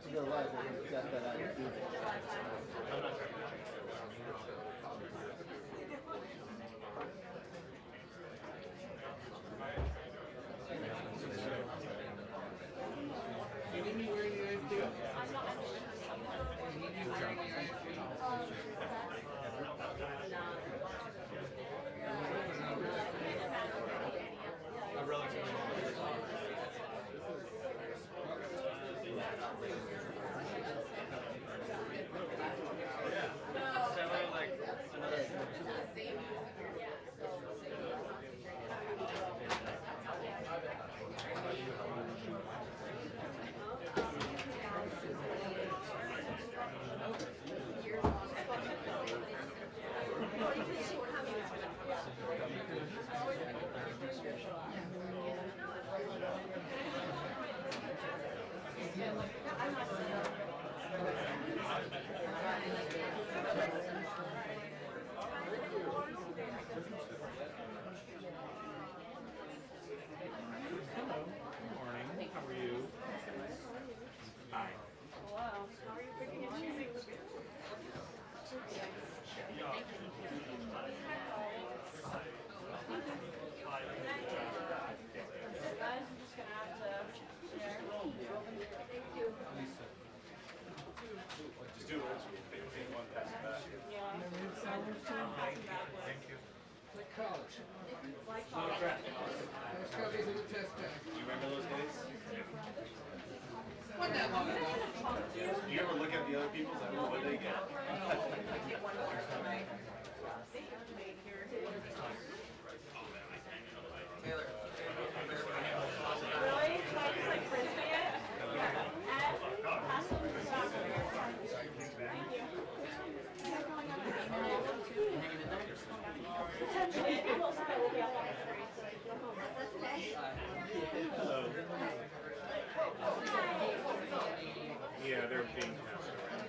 To go live, we're going to cut that out of Google. Do you ever look at the other people's and what they get? Really? Should I just like frisbee it? Potentially, it will be up on the street, so you go home. Hello. Yeah, they're being passed around.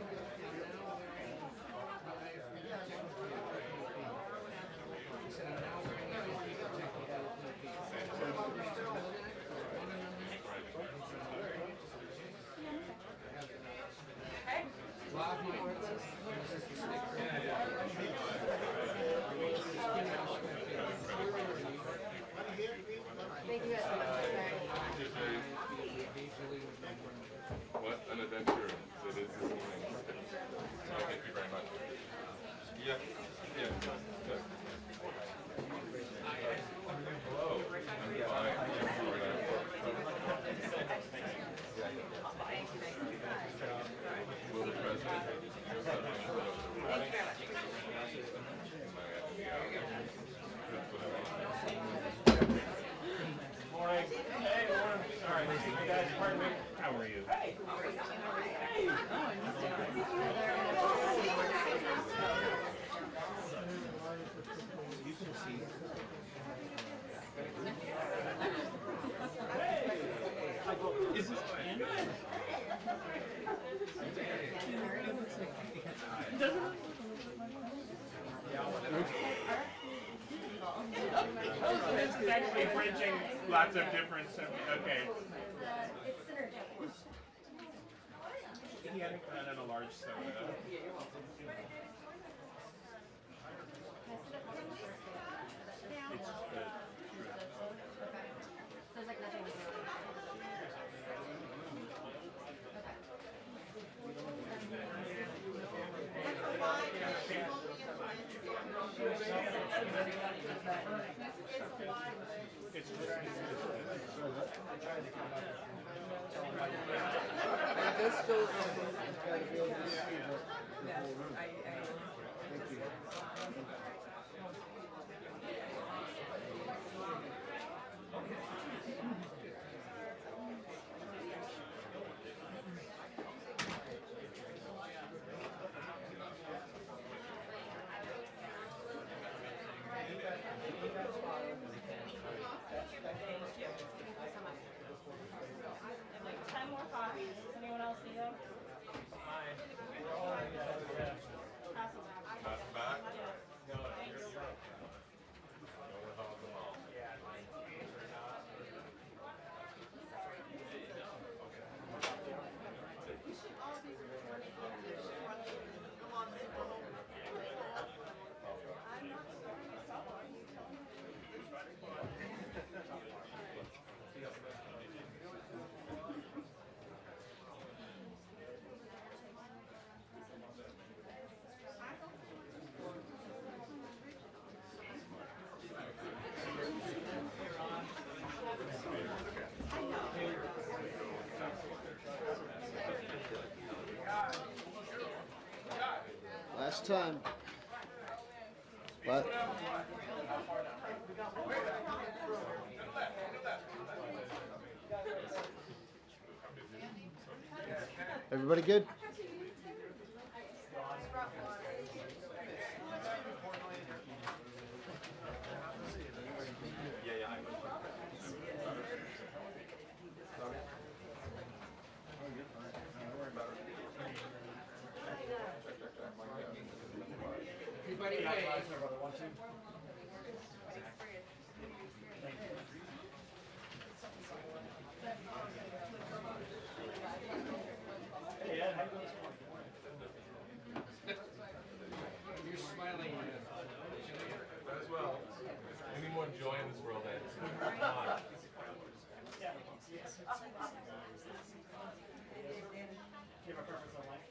Thank you guys so much. What an adventure it is this evening. Thank you very much. Yeah. Yeah. Hello. I'm fine. Will the president? Thank you very much. Morning. Hey, Lauren. Sorry, you guys, pardon me. How are you? Hey. Hey. You can see. Hey. Is this in? This is actually bridging lots of different, okay. It's synergy. Yeah, and then a large soda. It's good. So there's like nothing we can really It's just, This still is try to be able to see the whole room. Thank you. And like 10 more copies. Does anyone else need them? Pass them back. Pass it back. Yeah. Thanks. Last time. But everybody good? Anybody? Hey. hey, Ed, how you doing this morning? You're smiling. As well. We need more joy in this world, Ed. Come on. Yeah. You have a preference on life?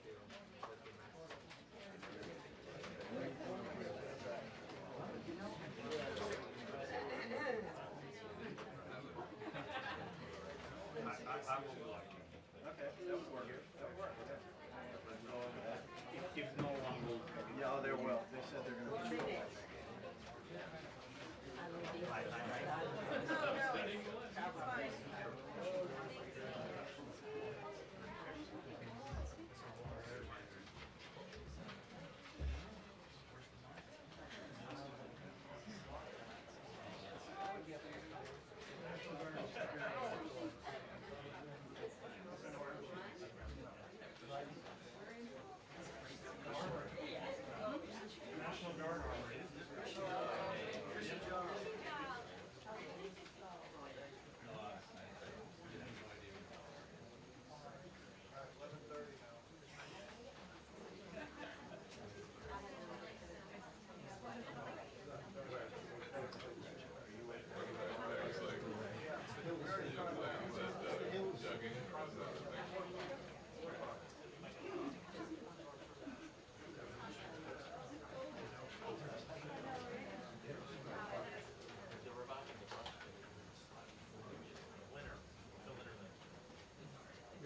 I will do like it. Okay, that would work. That would work. If no one will. Yeah, they will. They said they're going to. National Guard armory.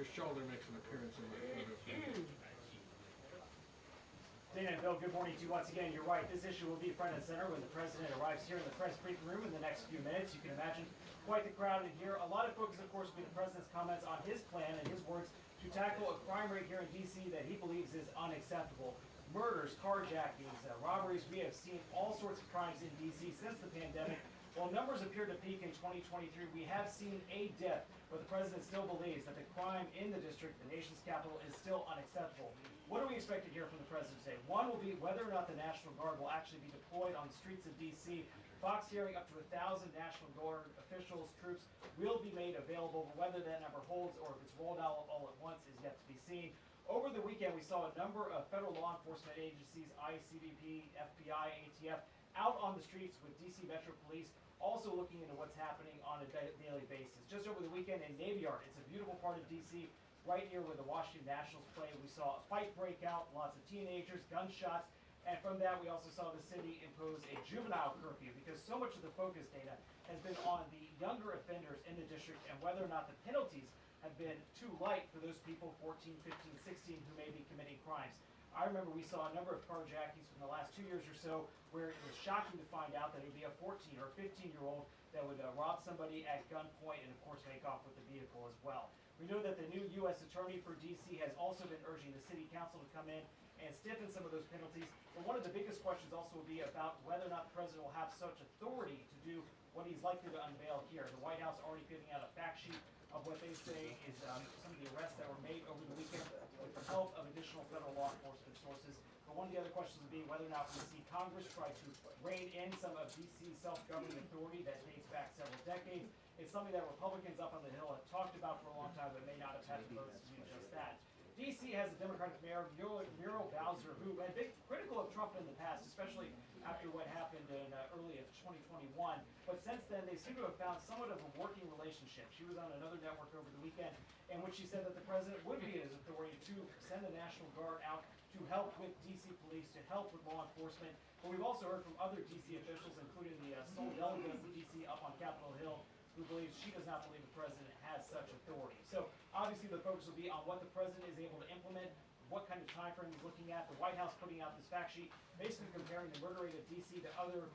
Your shoulder makes an appearance in my photo. Dana and Bill, good morning to you once again. You're right, this issue will be front and center when the president arrives here in the press briefing room in the next few minutes. You can imagine quite the crowd in here. A lot of focus, of course, will be the president's comments on his plan and his words to tackle a crime rate here in D.C. that he believes is unacceptable. Murders, carjackings, robberies, we have seen all sorts of crimes in D.C. since the pandemic. While numbers appear to peak in 2023, we have seen a dip, but the president still believes that the crime in the district, the nation's capital, is still unacceptable. What do we expect to hear from the president today? One will be whether or not the National Guard will actually be deployed on the streets of D.C. Fox hearing up to 1,000 National Guard officials, troops will be made available, but whether that number holds or if it's rolled out all at once is yet to be seen. Over the weekend, we saw a number of federal law enforcement agencies, ICBP, FBI, ATF, out on the streets with DC Metro Police, also looking into what's happening on a daily basis. Just over the weekend in Navy Yard, it's a beautiful part of DC, right near where the Washington Nationals play. We saw a fight break out, lots of teenagers, gunshots, and from that we also saw the city impose a juvenile curfew because so much of the focus data has been on the younger offenders in the district and whether or not the penalties have been too light for those people 14, 15, 16 who may be committing crimes. I remember we saw a number of carjackings from the last 2 years or so where it was shocking to find out that it would be a 14 or 15-year-old that would rob somebody at gunpoint and of course make off with the vehicle as well. We know that the new U.S. Attorney for D.C. has also been urging the City Council to come in and stiffen some of those penalties. But one of the biggest questions also will be about whether or not the President will have such authority to do what he's likely to unveil here. The White House already giving out a fact sheet of what they say is some of the arrests that were made over the weekend with the help of additional federal law enforcement sources. But one of the other questions would be whether or not we see Congress try to rein in some of D.C.'s self-governing authority that dates back several decades. It's something that Republicans up on the Hill have talked about for a long time, but may not have had the votes to do just that. D.C. has a Democratic mayor, Muriel Bowser, who had been critical of Trump in the past, especially after what happened in early of 2021. But since then, they seem to have found somewhat of a working relationship. She was on another network over the weekend in which she said that the president would be in his authority to send the National Guard out to help with D.C. police, to help with law enforcement. But we've also heard from other D.C. officials, including the sole delegate of D.C. up on Capitol Hill, who believes she does not believe the president has such authority. So obviously the focus will be on what the president is able to implement, what kind of time frame he's looking at. The White House putting out this fact sheet, basically comparing the murder rate of D.C. to other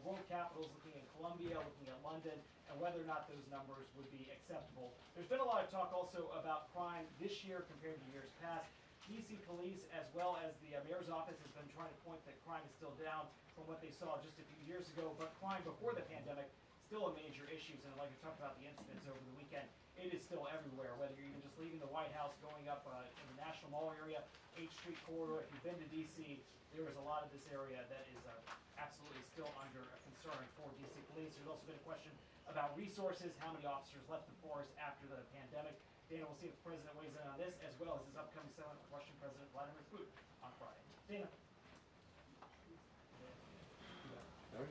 world capitals, looking at Colombia, looking at London, and whether or not those numbers would be acceptable. There's been a lot of talk also about crime this year compared to years past. D.C. police, as well as the mayor's office, has been trying to point that crime is still down from what they saw just a few years ago, but crime before the pandemic still a major issue, and like we talked about the incidents over the weekend, it is still everywhere, whether you're even just leaving the White House, going up in the National Mall area, 8th Street corridor. If you've been to D.C., there is a lot of this area that is absolutely still under a concern for D.C. police. There's also been a question about resources, how many officers left the force after the pandemic. Dana, we'll see if the president weighs in on this, as well as his upcoming summit with Russian President Vladimir Putin on Friday. Dana. All right.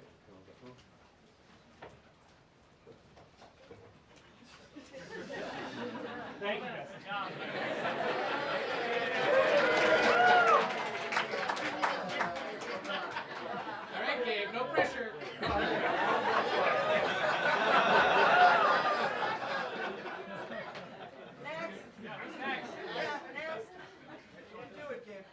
Thank you, guys. All right, Gabe, no pressure. Next. Yeah, who's next? Yeah, next. Do it, Gabe.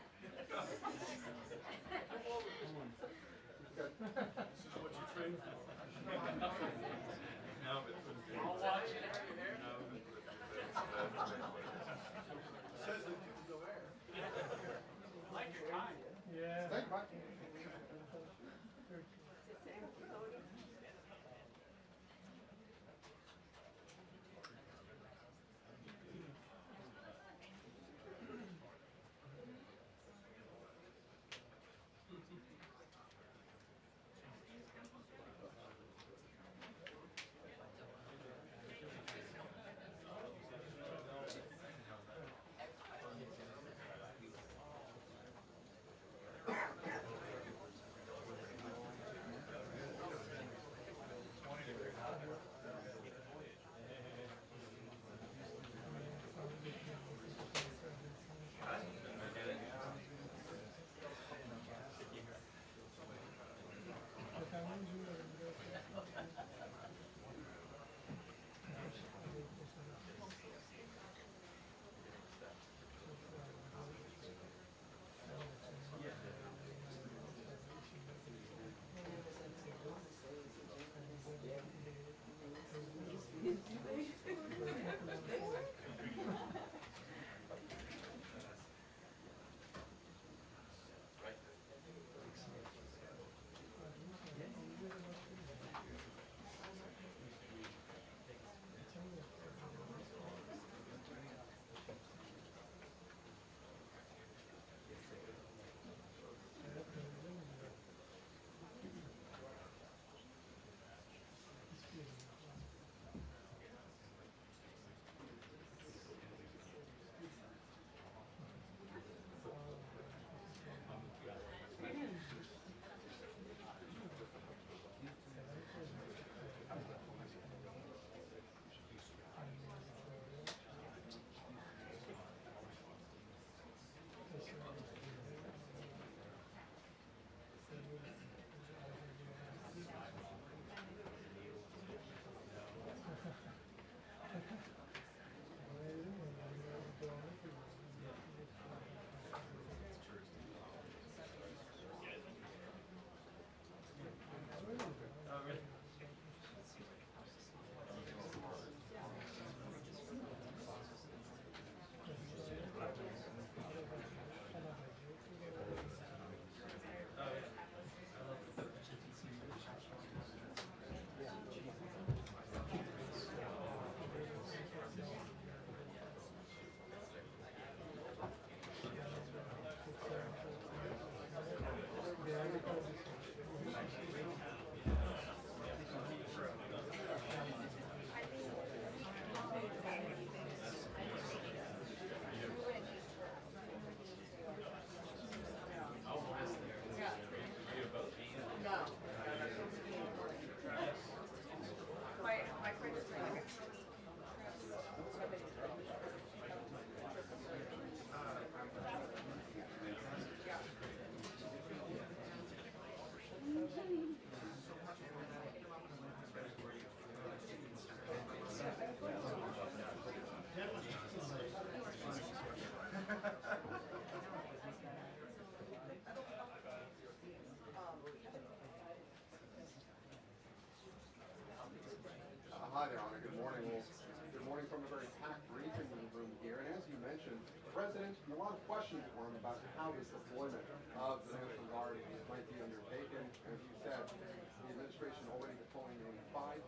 president, and a lot of questions for him about how this deployment of the National Guard might be undertaken. As you said, the administration already deploying nearly 500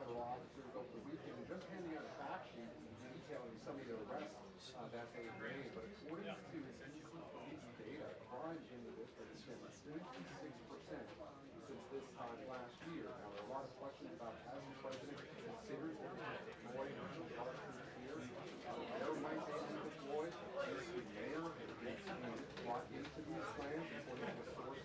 federal officers over the weekend, and just handing out a fact sheet detailing some of the arrests that they have made. But according to DC police data, crime in the district has been 26% since this time last year. Now, there are a lot of questions about has the president considered deploying National Guard this year. Where might they be deployed? The mayor has been brought into these plans according to a source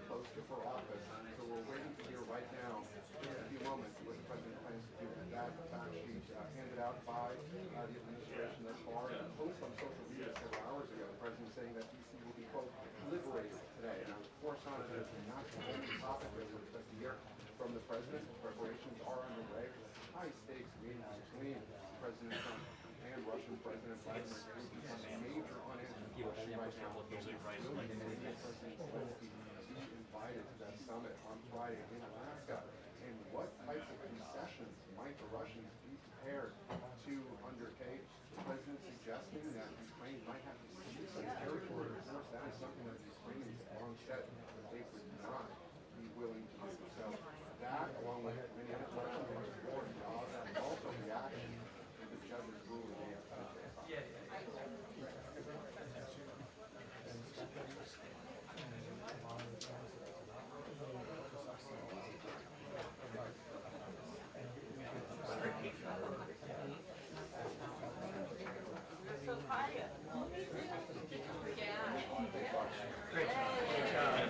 close to her office. So we're waiting to hear right now in a few moments what the president plans to do with that fact sheet handed out by the administration thus far. And a post on social media several hours ago, the president saying that DC will be, quote, liberated today. And I was forced on it as not to hold the topic that we're expecting to hear from the president. Preparations are underway. High stakes meeting between President Trump and Russian President Vladimir Putin on a major unanswered question right now. Will President Zelensky be invited to that summit on Friday in Alaska? And what types of concessions might the Russians be prepared to undertake? The president suggesting that Ukraine might have to cede some territory. Of course, that is something that the Ukrainians have long said that they would not be willing to do. So that, along with many other questions, war jobs, and also reaction to the judge's ruling yesterday. So quiet. Great job. Great job.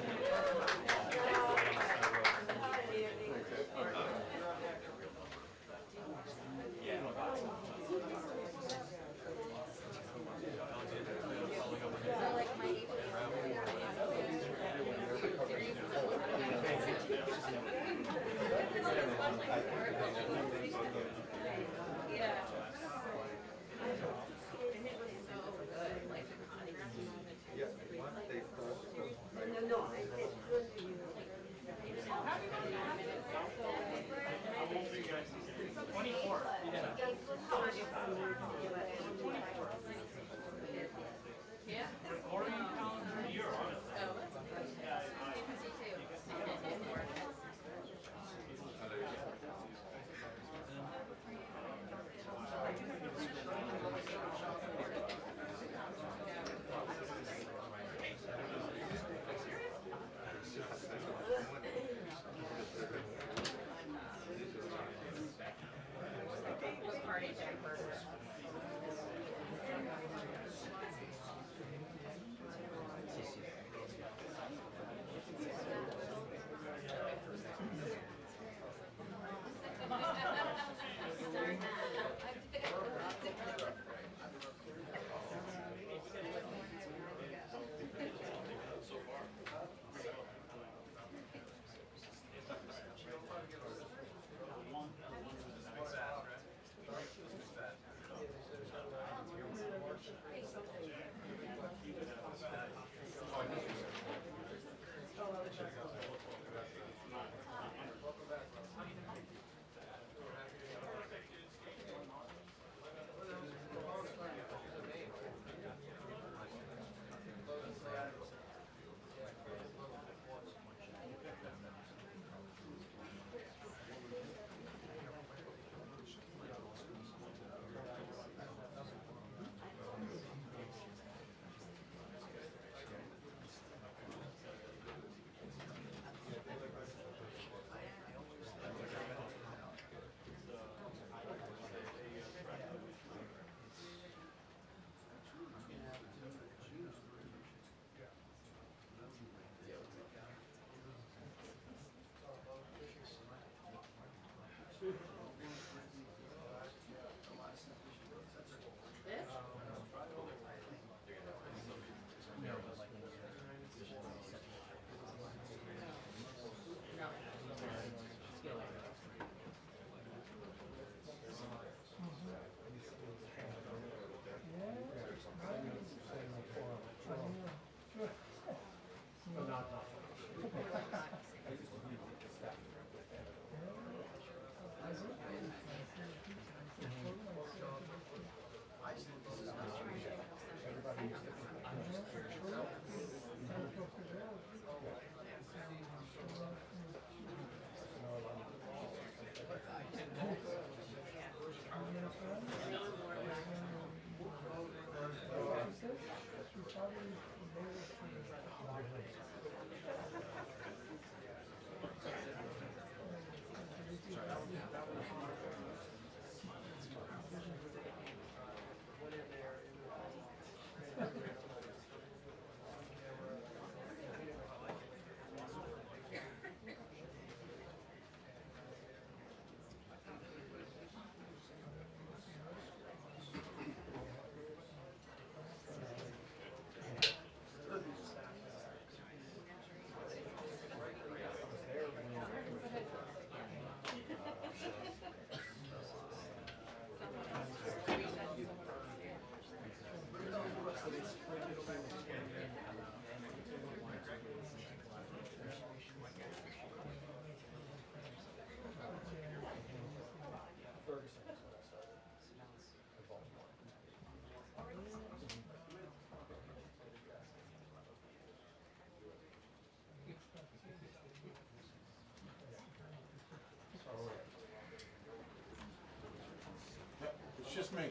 It's just me.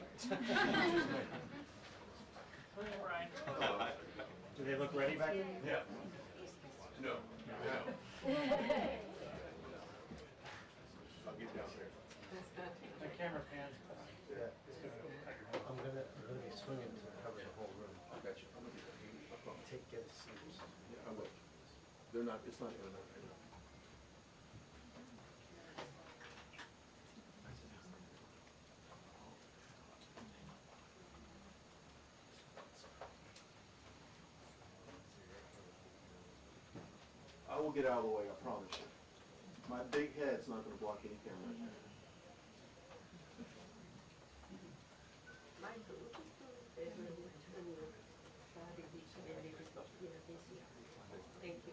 Brian. Do they look ready back there? Yeah. No. No. I'll get down there. The camera pan. Yeah. I'm gonna be swinging to cover the whole room. I bet you. I'm gonna get Get a seat. Yeah, I will. They're not, it's not imminent right now. I will get out of the way, I promise you. My big head's not gonna block any camera. Thank you.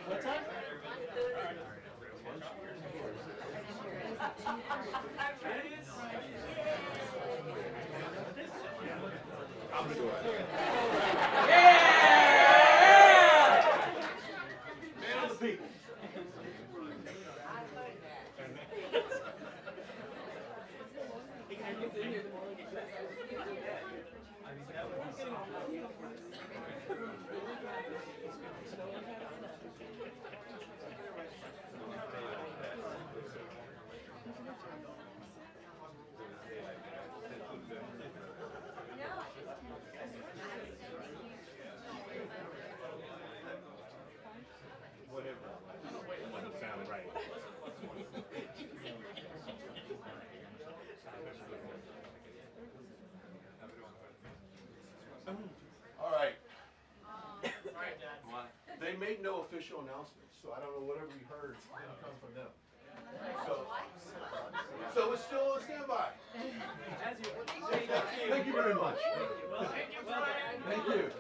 What time? I'm sure. Man of the people. Doesn't sound right. All right. They made no official announcements, so I don't know whatever we heard didn't come from them. So it's still on standby. Thank you very much. Thank you.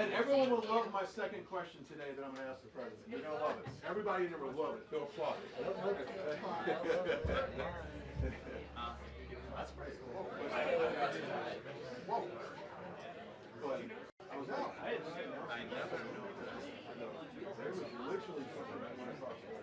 And everyone will love my second question today that I'm going to ask the president. They're going to love it. Everybody in there will love it. They'll applaud it. That's pretty cool. Whoa. But I was out. I never knew that. There was literally something that went across the way.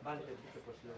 Vale, perfecto, pues lo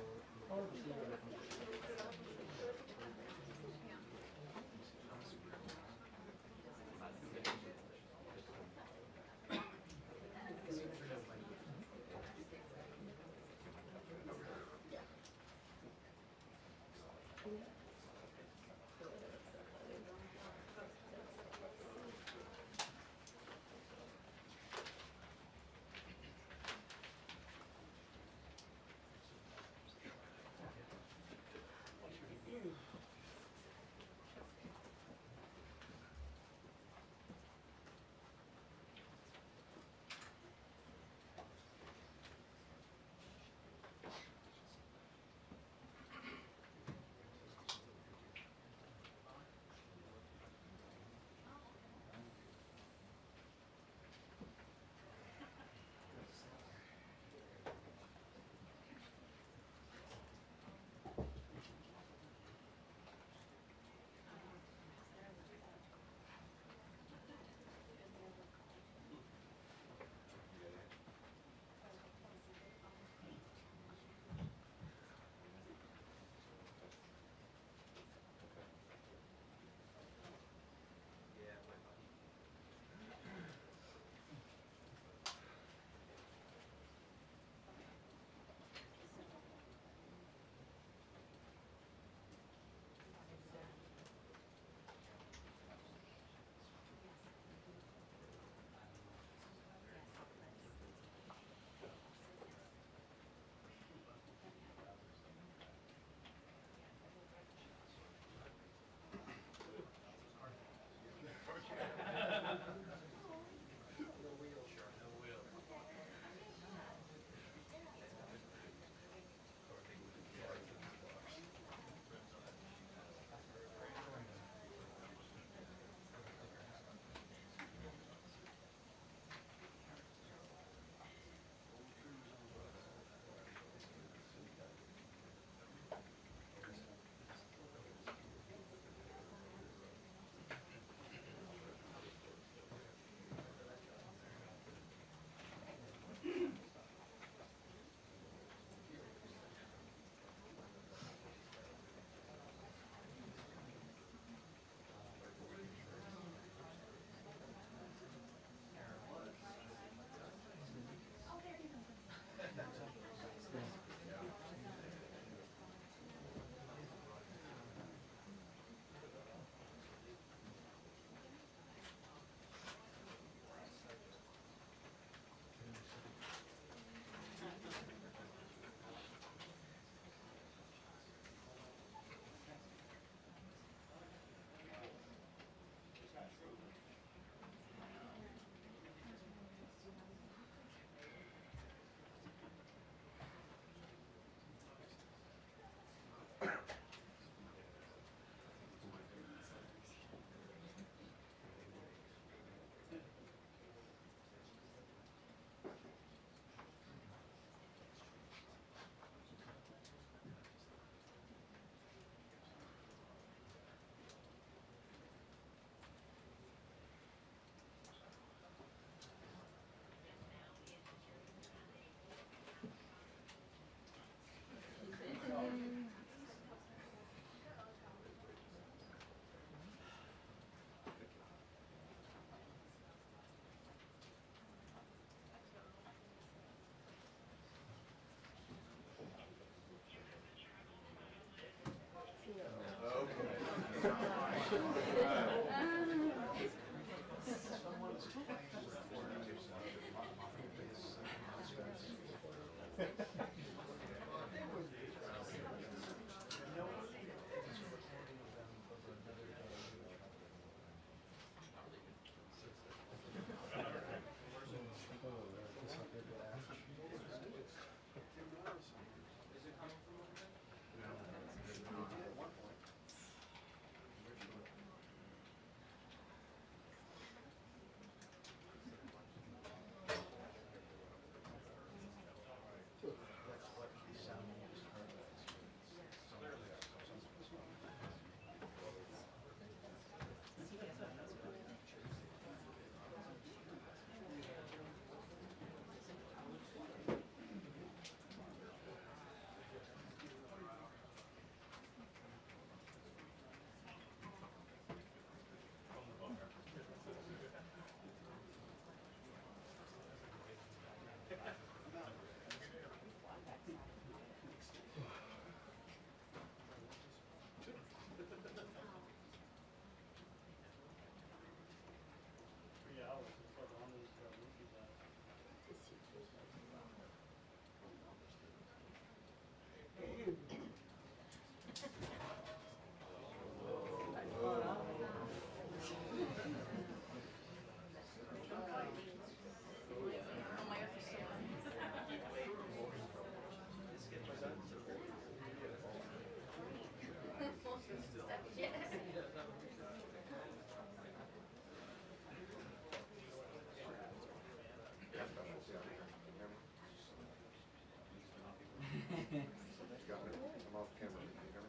Got it. I'm off camera. Can you hear me?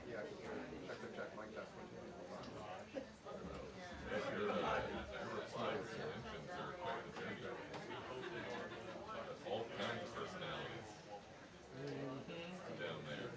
Yeah, check the check. Mic test. All kinds of personalities down there.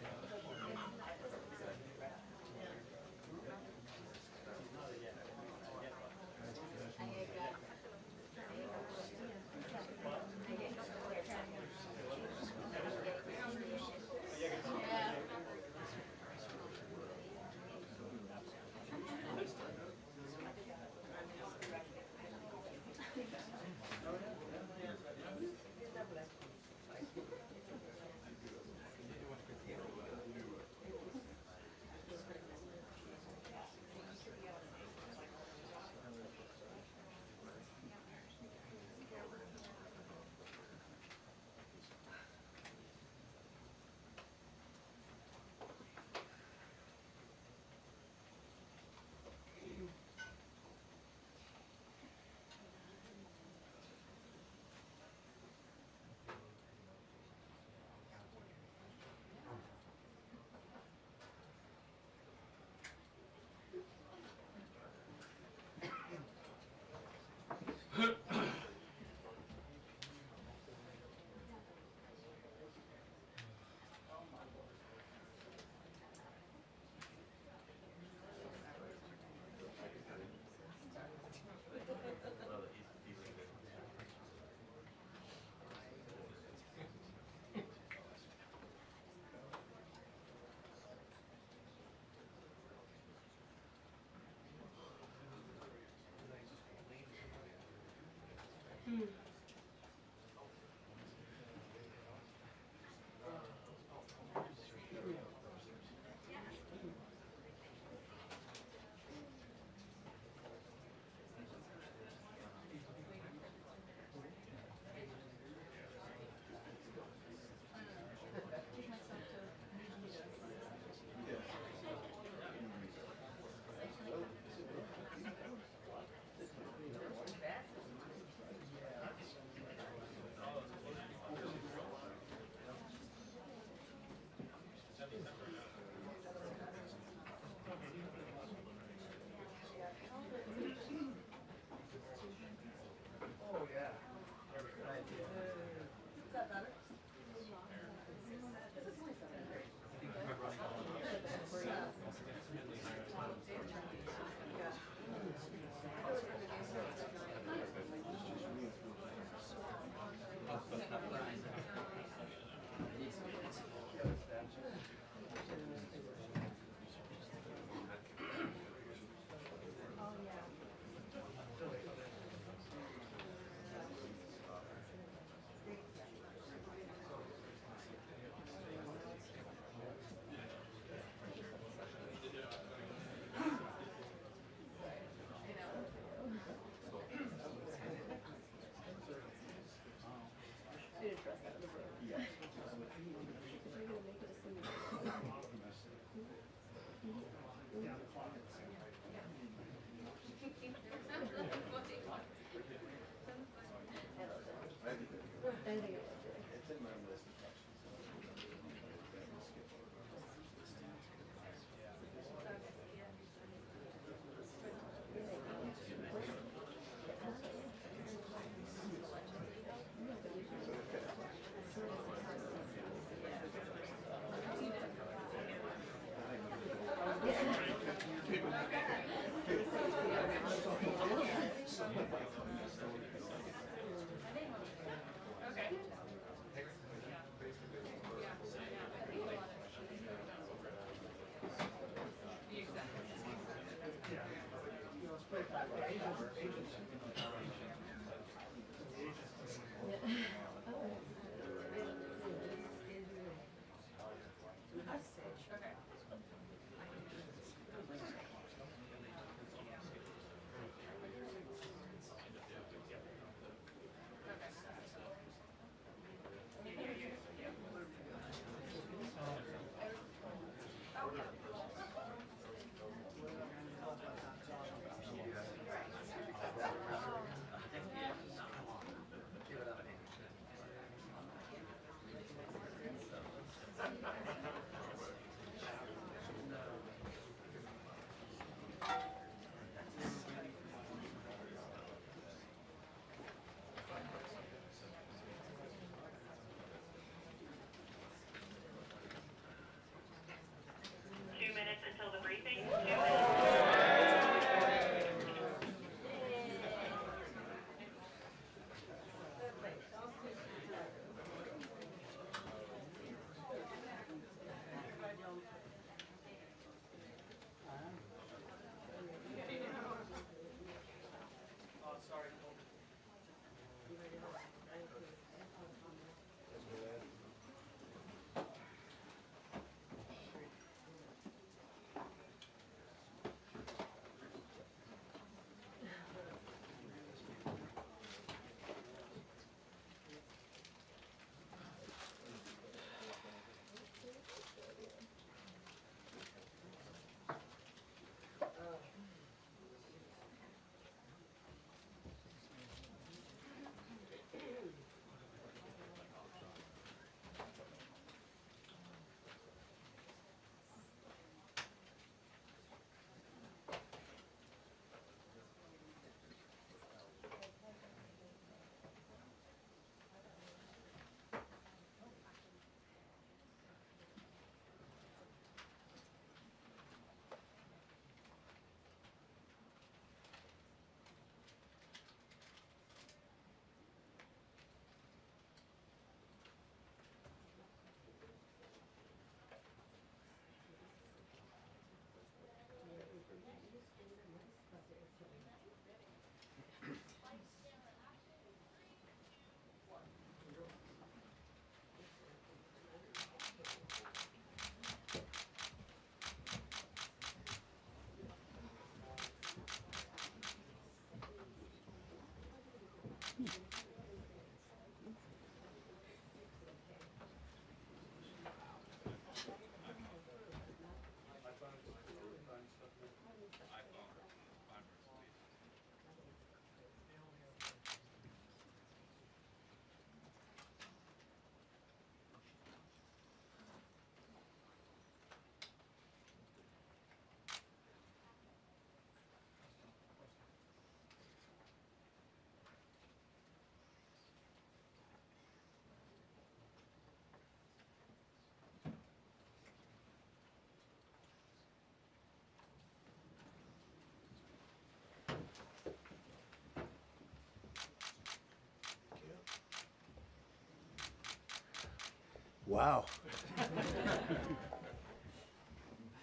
Wow.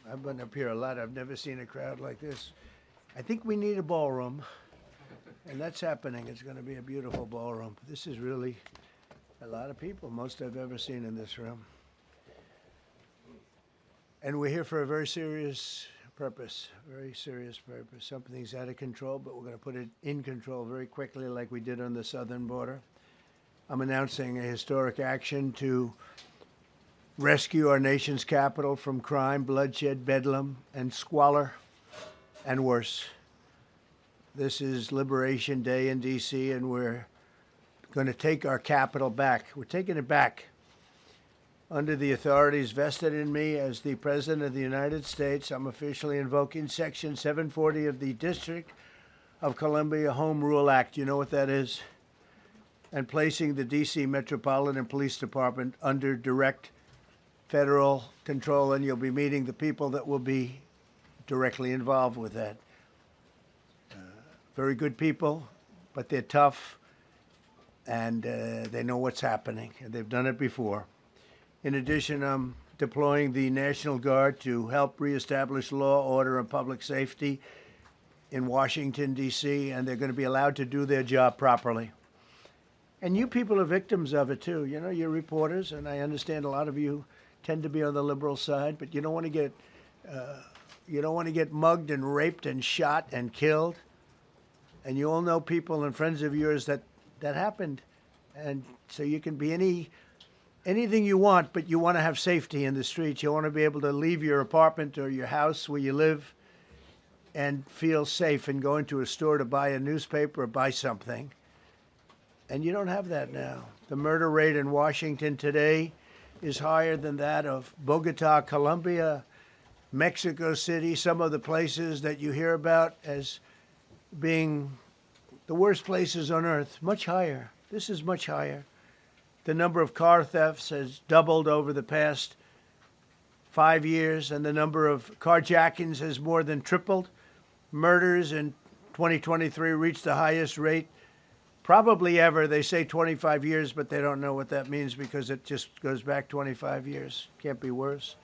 I've been up here a lot. I've never seen a crowd like this. I think we need a ballroom, and that's happening. It's going to be a beautiful ballroom. This is really a lot of people, most I've ever seen in this room. And we're here for a very serious purpose, very serious purpose. Something's out of control, but we're going to put it in control very quickly like we did on the southern border. I'm announcing a historic action to rescue our nation's capital from crime, bloodshed, bedlam, and squalor, and worse. This is Liberation Day in D.C., and we're going to take our capital back. We're taking it back. Under the authorities vested in me as the President of the United States, I'm officially invoking Section 740 of the District of Columbia Home Rule Act. You know what that is? And placing the D.C. Metropolitan Police Department under direct federal control, and you'll be meeting the people that will be directly involved with that. Very good people, but they're tough, and they know what's happening, and they've done it before. In addition, I'm deploying the National Guard to help reestablish law, order, and public safety in Washington, D.C., and they're going to be allowed to do their job properly. And you people are victims of it, too. You know, you're reporters, and I understand a lot of you tend to be on the liberal side, but you don't want to get mugged and raped and shot and killed. And you all know people and friends of yours that happened. And so you can be anything you want, but you want to have safety in the streets. You want to be able to leave your apartment or your house where you live and feel safe and go into a store to buy a newspaper or buy something. And you don't have that now. The murder rate in Washington today is higher than that of Bogota, Colombia, Mexico City, some of the places that you hear about as being the worst places on earth, much higher. This is much higher. The number of car thefts has doubled over the past 5 years, and the number of carjackings has more than tripled. Murders in 2023 reached the highest rate probably ever. They say 25 years, but they don't know what that means because it just goes back 25 years. Can't be worse.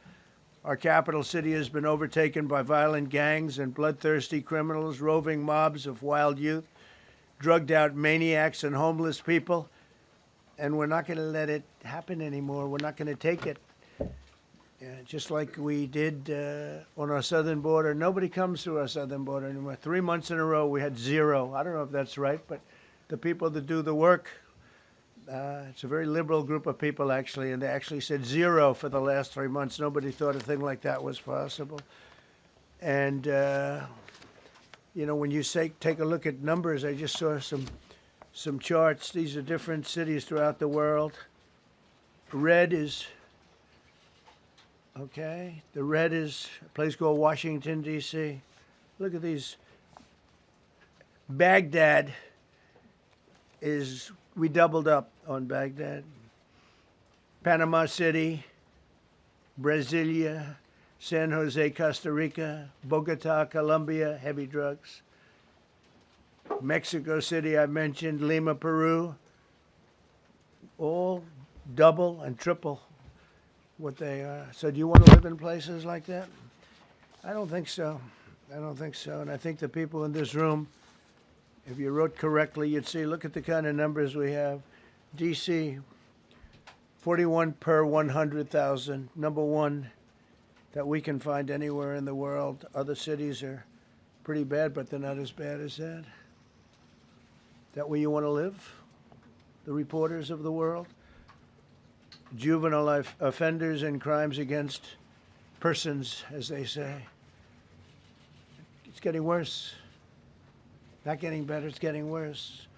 Our capital city has been overtaken by violent gangs and bloodthirsty criminals, roving mobs of wild youth, drugged out maniacs and homeless people. And we're not going to let it happen anymore. We're not going to take it. Just like we did on our southern border. Nobody comes through our southern border anymore. 3 months in a row, we had zero. I don't know if that's right, but the people that do the work, it's a very liberal group of people, actually, and they actually said zero for the last 3 months. Nobody thought a thing like that was possible. And, you know, when you take a look at numbers, I just saw some charts. These are different cities throughout the world. Red is, okay, the red is a place called Washington, D.C. Look at these. Baghdad we doubled up on Baghdad. Panama City, Brasilia, San Jose, Costa Rica, Bogota, Colombia, heavy drugs. Mexico City, I mentioned, Lima, Peru, all double and triple what they are. So do you want to live in places like that? I don't think so. I don't think so. And I think the people in this room, if you wrote correctly, you'd see, look at the kind of numbers we have. D.C., 41 per 100,000, number one that we can find anywhere in the world. Other cities are pretty bad, but they're not as bad as that. Is that where you want to live? The reporters of the world? Juvenile offenders and crimes against persons, as they say. It's getting worse. Not getting better, it's getting worse.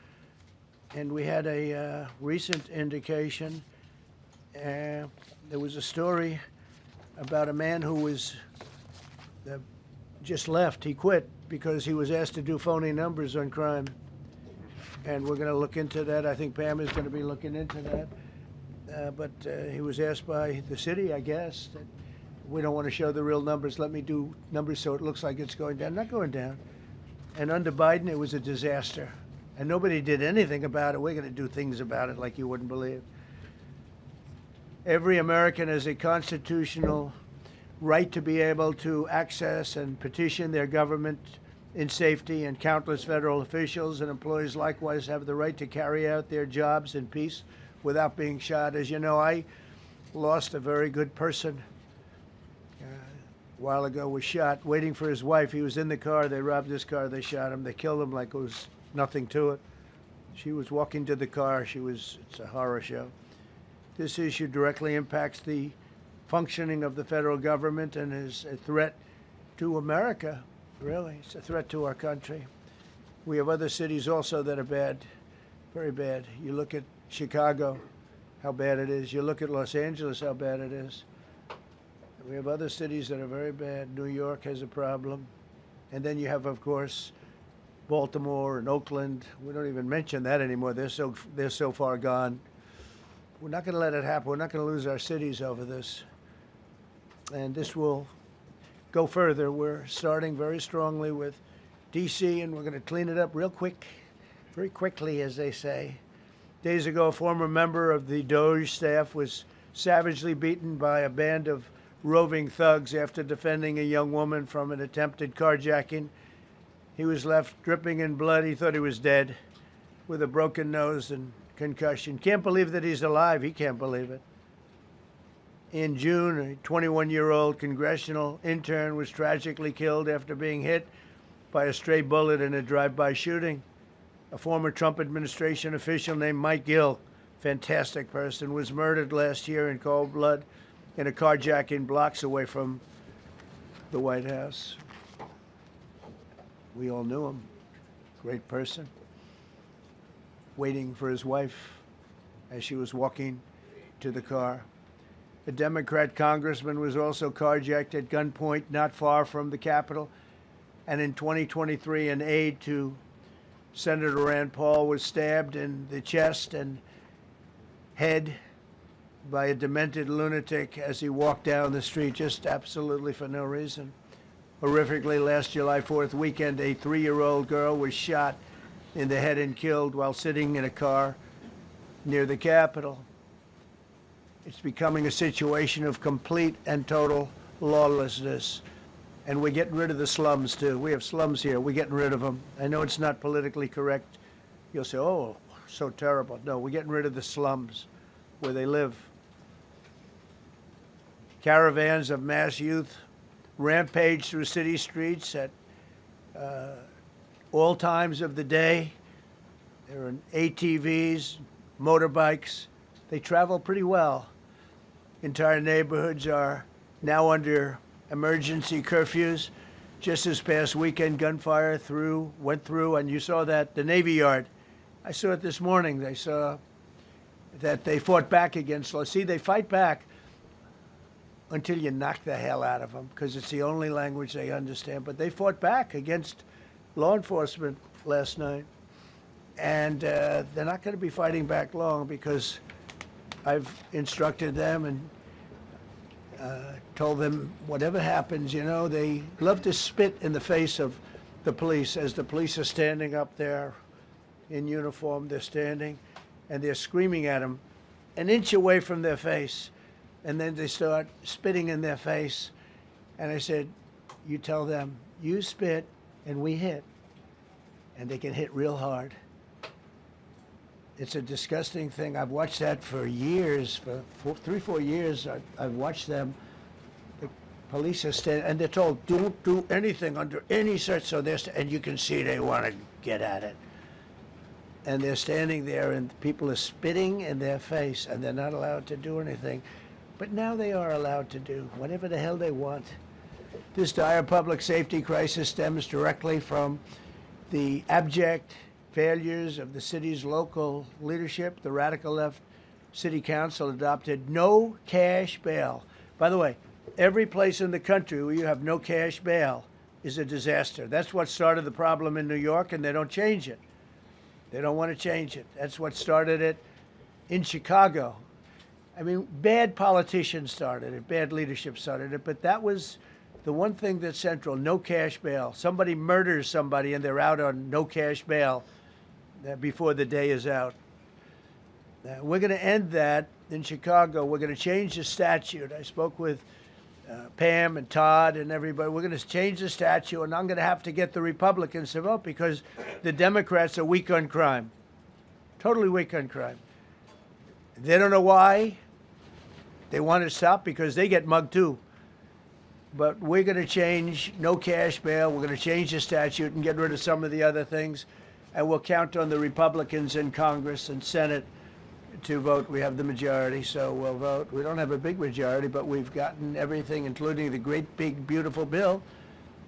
And we had a recent indication. There was a story about a man who was just left. He quit because he was asked to do phony numbers on crime. And we're going to look into that. I think Pam is going to be looking into that. But he was asked by the city, I guess, that we don't want to show the real numbers. Let me do numbers so it looks like it's going down. Not going down. And under Biden, it was a disaster. And nobody did anything about it. We're going to do things about it like you wouldn't believe. Every American has a constitutional right to be able to access and petition their government in safety, and countless federal officials and employees likewise have the right to carry out their jobs in peace without being shot. As you know, I lost a very good person a while ago, was shot waiting for his wife. He was in the car. They robbed his car. They shot him. They killed him like it was nothing to it. She was walking to the car. It's a horror show. This issue directly impacts the functioning of the federal government and is a threat to America, really. It's a threat to our country. We have other cities also that are bad, very bad. You look at Chicago, how bad it is. You look at Los Angeles, how bad it is. We have other cities that are very bad. New York has a problem. And then you have, of course, Baltimore and Oakland. We don't even mention that anymore. They're so far gone. We're not going to let it happen. We're not going to lose our cities over this. And this will go further. We're starting very strongly with D.C., and we're going to clean it up real quick, very quickly, as they say. Days ago, a former member of the DOJ staff was savagely beaten by a band of roving thugs after defending a young woman from an attempted carjacking. He was left dripping in blood. He thought he was dead, with a broken nose and concussion. Can't believe that he's alive. He can't believe it. In June, a 21-year-old congressional intern was tragically killed after being hit by a stray bullet in a drive-by shooting. A former Trump administration official named Mike Gill, fantastic person, was murdered last year in cold blood in a carjacking blocks away from the White House. We all knew him. Great person. Waiting for his wife as she was walking to the car. A Democrat congressman was also carjacked at gunpoint not far from the Capitol. And in 2023, an aide to Senator Rand Paul was stabbed in the chest and head by a demented lunatic as he walked down the street, just absolutely for no reason. Horrifically, last July 4th weekend, a 3-year-old girl was shot in the head and killed while sitting in a car near the Capitol. It's becoming a situation of complete and total lawlessness. And we're getting rid of the slums, too. We have slums here. We're getting rid of them. I know it's not politically correct. You'll say, oh, so terrible. No, we're getting rid of the slums where they live. Caravans of mass youth rampage through city streets at all times of the day. There are ATVs, motorbikes. They travel pretty well. Entire neighborhoods are now under emergency curfews. Just this past weekend, gunfire went through, and you saw that, the Navy Yard. I saw it this morning. They saw that they fought back against law. See, they fight back until you knock the hell out of them, because it's the only language they understand. But they fought back against law enforcement last night. And they're not going to be fighting back long, because I've instructed them and told them whatever happens, you know, they love to spit in the face of the police as the police are standing up there in uniform. They're standing and they're screaming at them an inch away from their face. And then they start spitting in their face. And I said, you tell them, you spit and we hit. And they can hit real hard. It's a disgusting thing. I've watched that for years, for 3-4 years. I've watched them. The police are standing, and they're told, don't do anything under any search. So and you can see they want to get at it. And they're standing there, and people are spitting in their face, and they're not allowed to do anything. But now they are allowed to do whatever the hell they want. This dire public safety crisis stems directly from the abject failures of the city's local leadership. The radical left city council adopted no cash bail. By the way, every place in the country where you have no cash bail is a disaster. That's what started the problem in New York, and they don't change it. They don't want to change it. That's what started it in Chicago. I mean, bad politicians started it, bad leadership started it, but that was the one thing that's central, no cash bail. Somebody murders somebody and they're out on no cash bail before the day is out. We're going to end that in Chicago. We're going to change the statute. I spoke with Pam and Todd and everybody. We're going to change the statute, and I'm going to have to get the Republicans to vote because the Democrats are weak on crime. Totally weak on crime. They don't know why. They want to stop because they get mugged too. But we're going to change no cash bail. We're going to change the statute and get rid of some of the other things. And we'll count on the Republicans in Congress and Senate to vote. We have the majority, so we'll vote. We don't have a big majority, but we've gotten everything, including the great, big, beautiful bill.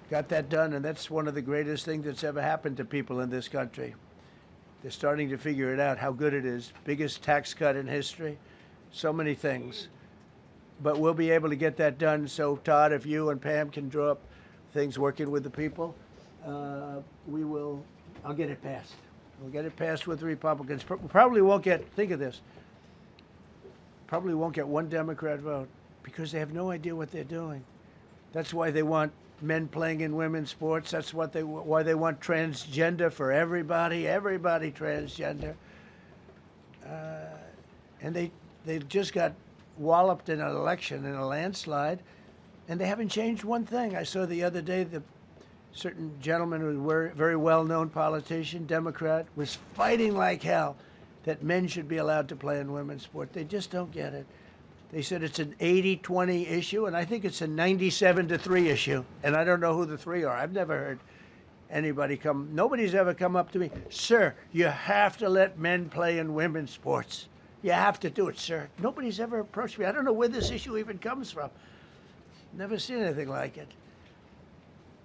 Got that done, and that's one of the greatest things that's ever happened to people in this country. They're starting to figure it out, how good it is. Biggest tax cut in history. So many things. But we'll be able to get that done. So, Todd, if you and Pam can draw up things working with the people, we will. I'll get it passed. We'll get it passed with the Republicans. Probably won't get, think of this, probably won't get one Democrat vote because they have no idea what they're doing. That's why they want men playing in women's sports. That's why they want transgender for everybody transgender. And they just got walloped in an election, in a landslide, and they haven't changed one thing. I saw the other day the certain gentleman who was a very well-known politician, Democrat, was fighting like hell that men should be allowed to play in women's sport. They just don't get it. They said it's an 80-20 issue, and I think it's a 97-3 issue, and I don't know who the three are. I've never heard anybody nobody's ever come up to me, sir, you have to let men play in women's sports. You have to do it, sir. Nobody's ever approached me. I don't know where this issue even comes from. Never seen anything like it.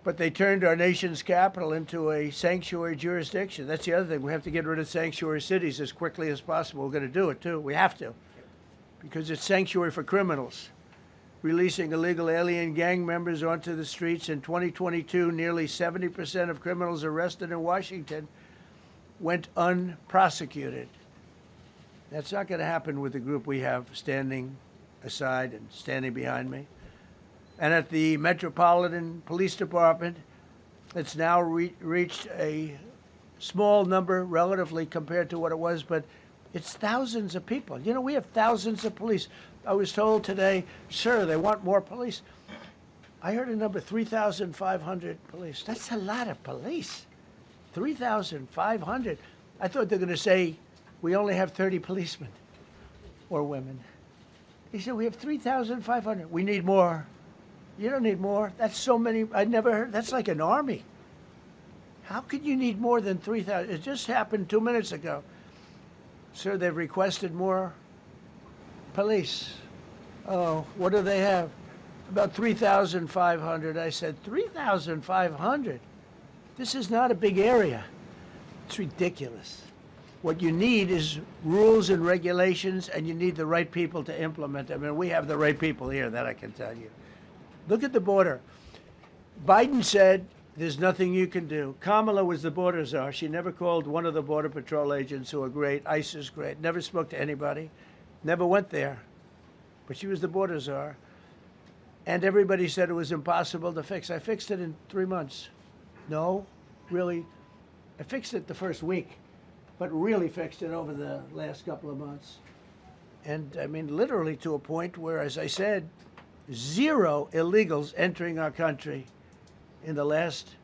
But they turned our nation's capital into a sanctuary jurisdiction. That's the other thing. We have to get rid of sanctuary cities as quickly as possible. We're going to do it, too. We have to. Because it's sanctuary for criminals. Releasing illegal alien gang members onto the streets. In 2022, nearly 70% of criminals arrested in Washington went unprosecuted. That's not going to happen with the group we have standing aside and standing behind me. And at the Metropolitan Police Department, it's now reached a small number relatively compared to what it was, but it's thousands of people. You know, we have thousands of police. I was told today, sir, they want more police. I heard a number, 3,500 police. That's a lot of police. 3,500. I thought they were going to say, we only have 30 policemen or women. He said, we have 3,500. We need more. You don't need more. That's so many. I never heard. That's like an army. How could you need more than 3,000? It just happened 2 minutes ago. Sir, they've requested more police. Oh, what do they have? About 3,500. I said, 3,500? This is not a big area. It's ridiculous. What you need is rules and regulations, and you need the right people to implement them. And we have the right people here, that I can tell you. Look at the border. Biden said there's nothing you can do. Kamala was the border czar. She never called one of the Border Patrol agents who are great. ICE is great. Never spoke to anybody. Never went there. But she was the border czar. And everybody said it was impossible to fix. I fixed it in 3 months. No, really. I fixed it the first week, but really fixed it over the last couple of months. And I mean, literally to a point where, as I said, 0 illegals entering our country in the last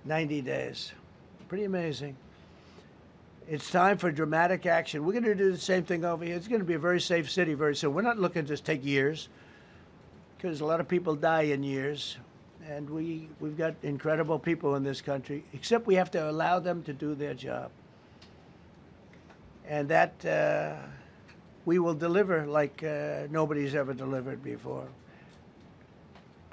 90 days. Pretty amazing. It's time for dramatic action. We're going to do the same thing over here. It's going to be a very safe city very soon. We're not looking to take years, because a lot of people die in years. And we've got incredible people in this country, except we have to allow them to do their job. And that we will deliver like nobody's ever delivered before.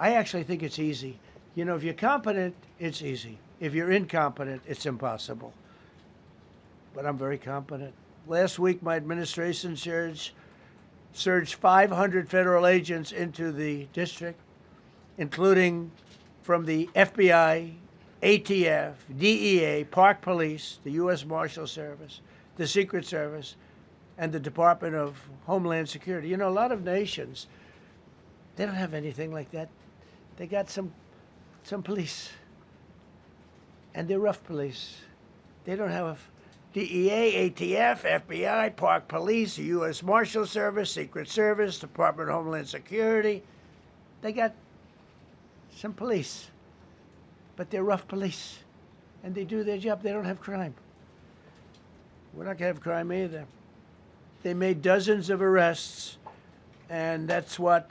I actually think it's easy. You know, if you're competent, it's easy. If you're incompetent, it's impossible. But I'm very competent. Last week, my administration surged 500 federal agents into the district, including from the FBI, ATF, DEA, Park Police, the U.S. Marshal Service, the Secret Service, and the Department of Homeland Security. You know, a lot of nations, they don't have anything like that. They got some police, and they're rough police. They don't have DEA, ATF, FBI, Park Police, U.S. Marshal Service, Secret Service, Department of Homeland Security. They got some police, but they're rough police, and they do their job. They don't have crime. We're not going to have crime either. They made dozens of arrests, and that's what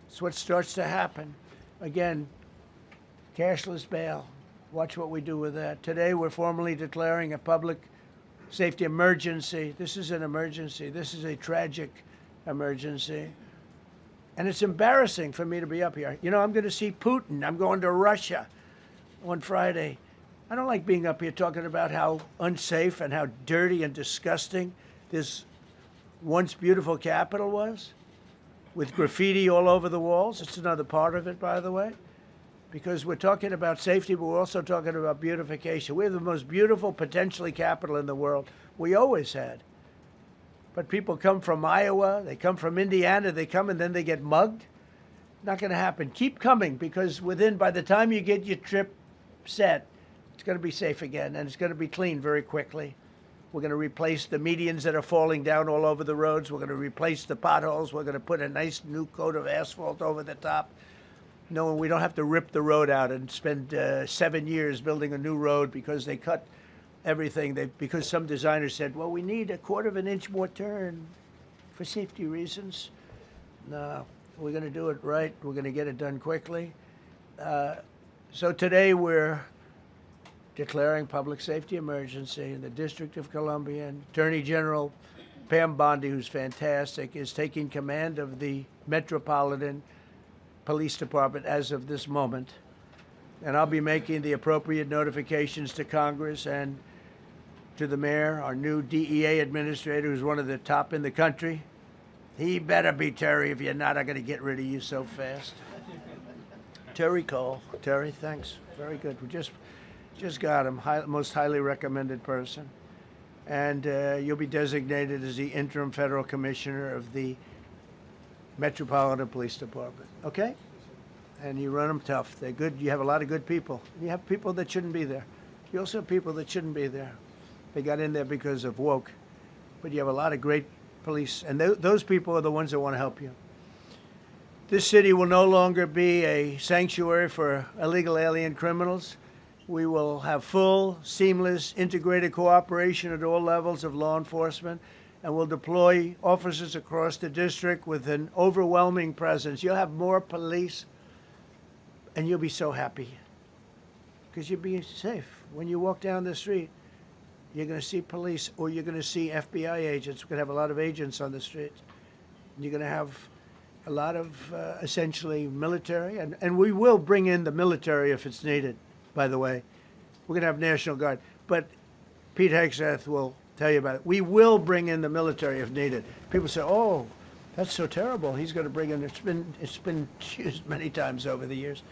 starts to happen. Again, cashless bail. Watch what we do with that. Today, we're formally declaring a public safety emergency. This is an emergency. This is a tragic emergency. And it's embarrassing for me to be up here. You know, I'm going to see Putin. I'm going to Russia on Friday. I don't like being up here talking about how unsafe and how dirty and disgusting this once beautiful capital was, with graffiti all over the walls. It's another part of it, by the way, because we're talking about safety, but we're also talking about beautification. We have the most beautiful, potentially, capital in the world. We always had. But people come from Iowa, they come from Indiana, they come and then they get mugged. Not going to happen. Keep coming, because by the time you get your trip set, it's going to be safe again, and it's going to be clean very quickly. We're going to replace the medians that are falling down all over the roads. We're going to replace the potholes. We're going to put a nice new coat of asphalt over the top. No, we don't have to rip the road out and spend 7 years building a new road because they cut everything. Because some designers said, well, we need a 1/4 of an inch more turn for safety reasons. No, we're going to do it right. We're going to get it done quickly. So today we're declaring public safety emergency in the District of Columbia. And Attorney General Pam Bondi, who's fantastic, is taking command of the Metropolitan Police Department as of this moment. And I'll be making the appropriate notifications to Congress and to the mayor, our new DEA administrator, who's one of the top in the country. He better be Terry. If you're not, I'm going to get rid of you so fast. Terry Cole. Terry, thanks. Very good. We just got him. Most highly recommended person. And you'll be designated as the interim federal commissioner of the Metropolitan Police Department. Okay? And you run them tough. They're good. You have a lot of good people. You have people that shouldn't be there. You also have people that shouldn't be there. They got in there because of woke. But you have a lot of great police. And those people are the ones that want to help you. This city will no longer be a sanctuary for illegal alien criminals. We will have full, seamless, integrated cooperation at all levels of law enforcement, and we'll deploy officers across the district with an overwhelming presence. You'll have more police, and you'll be so happy because you'll be safe. When you walk down the street, you're going to see police, or you're going to see FBI agents. We're going to have a lot of agents on the street. You're going to have a lot of essentially military, and we will bring in the military if it's needed, by the way. We're going to have National Guard. But Pete Hegseth will tell you about it. We will bring in the military if needed. People say, oh, that's so terrible. He's going to bring in, it's been used many times over the years.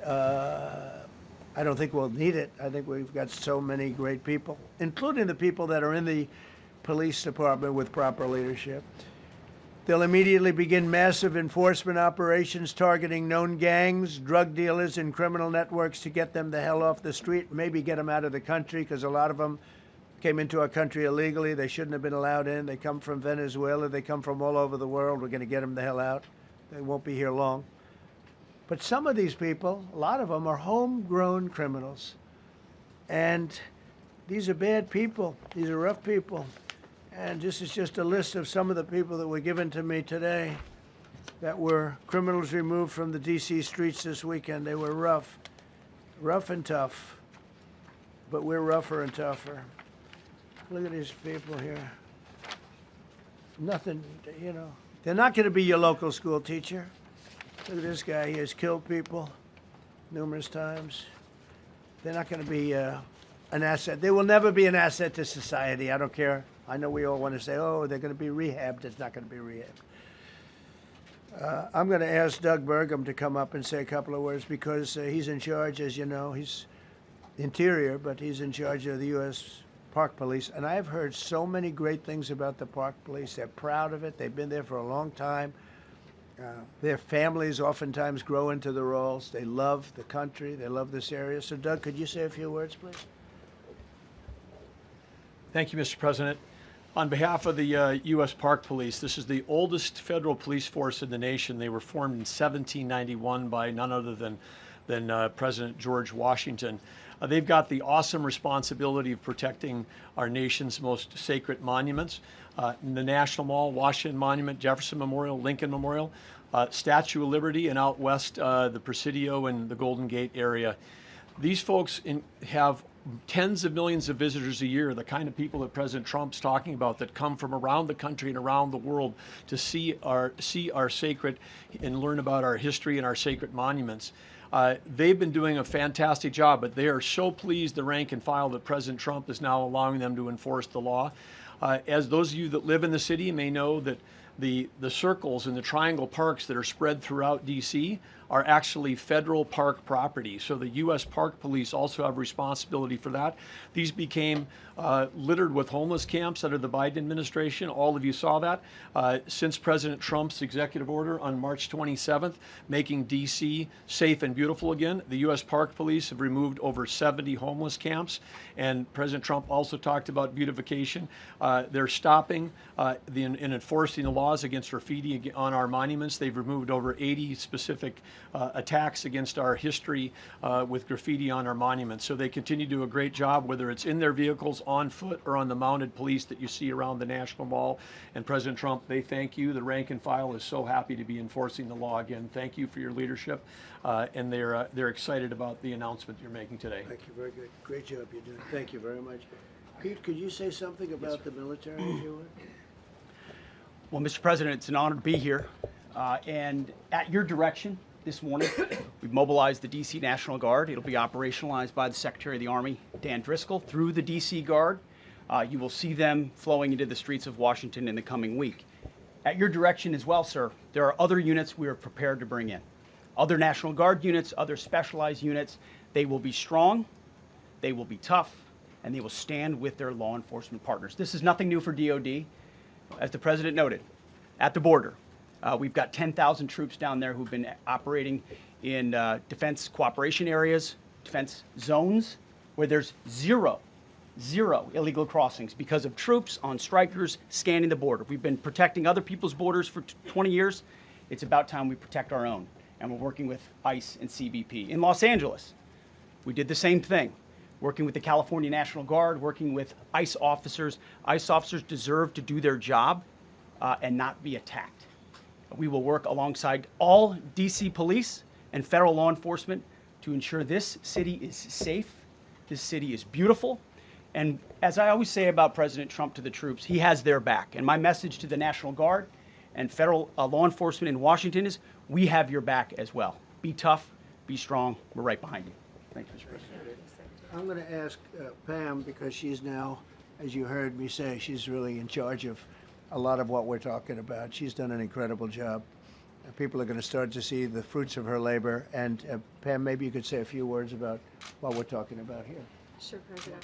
I don't think we'll need it. I think we've got so many great people, including the people that are in the police department with proper leadership. They'll immediately begin massive enforcement operations targeting known gangs, drug dealers, and criminal networks to get them the hell off the street, maybe get them out of the country, because a lot of them came into our country illegally. They shouldn't have been allowed in. They come from Venezuela. They come from all over the world. We're going to get them the hell out. They won't be here long. But some of these people, a lot of them, are homegrown criminals. And these are bad people. These are rough people. And this is just a list of some of the people that were given to me today that were criminals removed from the D.C. streets this weekend. They were rough and tough. But we're rougher and tougher. Look at these people here. Nothing, you know. They're not going to be your local school teacher. Look at this guy. He has killed people numerous times. They're not going to be an asset. They will never be an asset to society. I don't care. I know we all want to say, oh, they're going to be rehabbed. It's not going to be rehabbed. I'm going to ask Doug Burgum to come up and say a couple of words because he's in charge, as you know. He's Interior, but he's in charge of the U.S. Park Police. And I've heard so many great things about the Park Police. They're proud of it. They've been there for a long time. Their families oftentimes grow into the roles. They love the country. They love this area. So, Doug, could you say a few words, please? Thank you, Mr. President. On behalf of the U.S. Park Police, this is the oldest federal police force in the nation. They were formed in 1791 by none other than President George Washington. They've got the awesome responsibility of protecting our nation's most sacred monuments. The National Mall, Washington Monument, Jefferson Memorial, Lincoln Memorial, Statue of Liberty, and out west, the Presidio and the Golden Gate area. These folks have tens of millions of visitors a year, the kind of people that President Trump's talking about that come from around the country and around the world to see our sacred and learn about our history and our sacred monuments. They've been doing a fantastic job, but they are so pleased, the rank and file, that President Trump is now allowing them to enforce the law. As those of you that live in the city may know, that the circles and the triangle parks that are spread throughout D.C. are actually federal park property. So the U.S. Park Police also have responsibility for that. These became littered with homeless camps under the Biden administration. All of you saw that. Since President Trump's executive order on March 27th, making D.C. safe and beautiful again, the U.S. Park Police have removed over 70 homeless camps. And President Trump also talked about beautification. They're stopping and enforcing the laws against graffiti on our monuments. They've removed over 80 specific attacks against our history with graffiti on our monuments. So they continue to do a great job, whether it's in their vehicles, on foot, or on the mounted police that you see around the National Mall. And President Trump, they thank you. The rank and file is so happy to be enforcing the law again. Thank you for your leadership. And they're excited about the announcement you're making today. Thank you. Very good. Great job you're doing. Thank you very much. Pete, could you say something about the military, if you would? Well, Mr. President, it's an honor to be here. And at your direction this morning, we've mobilized the D.C. National Guard. It'll be operationalized by the Secretary of the Army, Dan Driscoll, through the D.C. Guard. You will see them flowing into the streets of Washington in the coming week. At your direction as well, sir, there are other units we are prepared to bring in. Other National Guard units, other specialized units. They will be strong, they will be tough, and they will stand with their law enforcement partners. This is nothing new for DOD. As the President noted, at the border, we've got 10,000 troops down there who've been operating in defense cooperation areas, defense zones, where there's zero illegal crossings because of troops on strikers scanning the border. We've been protecting other people's borders for 20 years. It's about time we protect our own. And we're working with ICE and CBP. In Los Angeles, we did the same thing, working with the California National Guard, working with ICE officers. ICE officers deserve to do their job and not be attacked. We will work alongside all DC police and federal law enforcement to ensure this city is safe, this city is beautiful. And as I always say about President Trump to the troops, he has their back. And my message to the National Guard and federal law enforcement in Washington is, we have your back as well. Be tough, be strong, we're right behind you. Thank you, Mr. President. I'm going to ask Pam, because she's now, as you heard me say, she's really in charge of a lot of what we're talking about. She's done an incredible job. People are going to start to see the fruits of her labor. And Pam, maybe you could say a few words about what we're talking about here. Sure, President.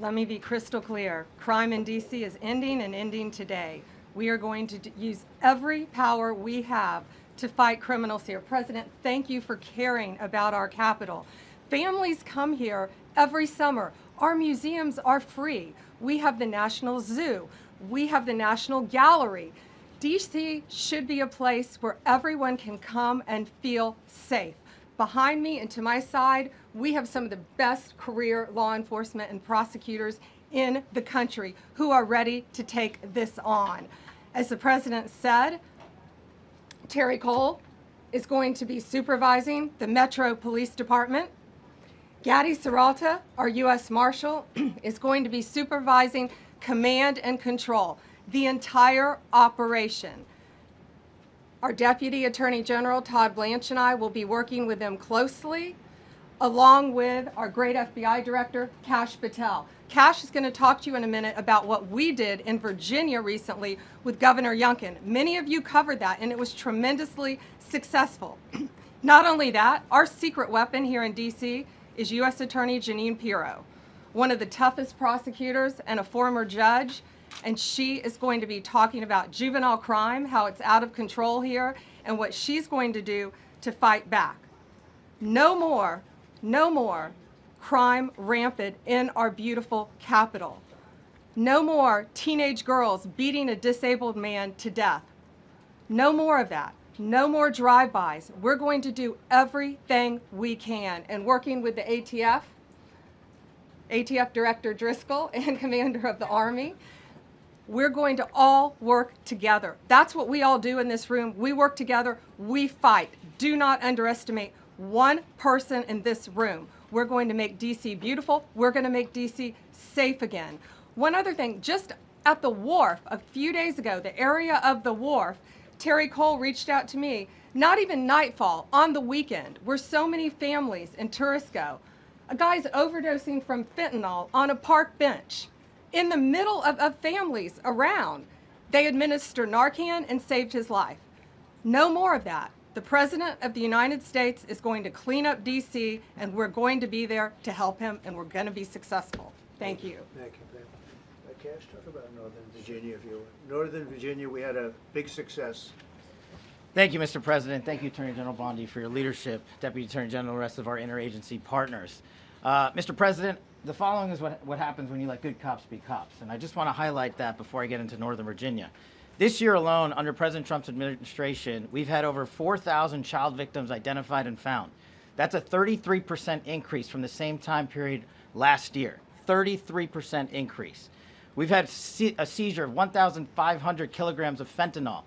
Let me be crystal clear. Crime in D.C. is ending and ending today. We are going to use every power we have to fight criminals here. President, thank you for caring about our capital. Families come here every summer. Our museums are free. We have the National Zoo. We have the National Gallery. D.C. should be a place where everyone can come and feel safe. Behind me and to my side, we have some of the best career law enforcement and prosecutors in the country who are ready to take this on. As the President said, Terry Cole is going to be supervising the Metro Police Department. Gadi Serralta, our U.S. Marshal, is going to be supervising command and control, the entire operation. Our Deputy Attorney General, Todd Blanche, and I will be working with them closely, along with our great FBI Director, Kash Patel. Kash is going to talk to you in a minute about what we did in Virginia recently with Governor Youngkin. Many of you covered that, and it was tremendously successful. Not only that, our secret weapon here in D.C. is U.S. Attorney Jeanine Pirro, one of the toughest prosecutors and a former judge, and she is going to be talking about juvenile crime, how it's out of control here, and what she's going to do to fight back. No more crime rampant in our beautiful capital. No more teenage girls beating a disabled man to death. No more of that. No more drive-bys. We're going to do everything we can. And working with the ATF Director Driscoll and Commander of the Army, we're going to all work together. That's what we all do in this room. We work together. We fight. Do not underestimate one person in this room. We're going to make D.C. beautiful. We're going to make D.C. safe again. One other thing, just at the wharf a few days ago, the area of the wharf, Terry Cole reached out to me, not even nightfall, on the weekend, where so many families and tourists go. A guy's overdosing from fentanyl on a park bench. In the middle of families around, they administer Narcan and saved his life. No more of that. The President of the United States is going to clean up D.C., and we're going to be there to help him, and we're going to be successful. Thank you. Thank you, Pam. Cash, talk about Northern Virginia, if you will. Northern Virginia, we had a big success. Thank you, Mr. President. Thank you, Attorney General Bondi, for your leadership, Deputy Attorney General, and the rest of our interagency partners. Mr. President, the following is what happens when you let good cops be cops, and I just want to highlight that before I get into Northern Virginia. This year alone, under President Trump's administration, we've had over 4,000 child victims identified and found. That's a 33% increase from the same time period last year. 33% increase. We've had a seizure of 1,500 kilograms of fentanyl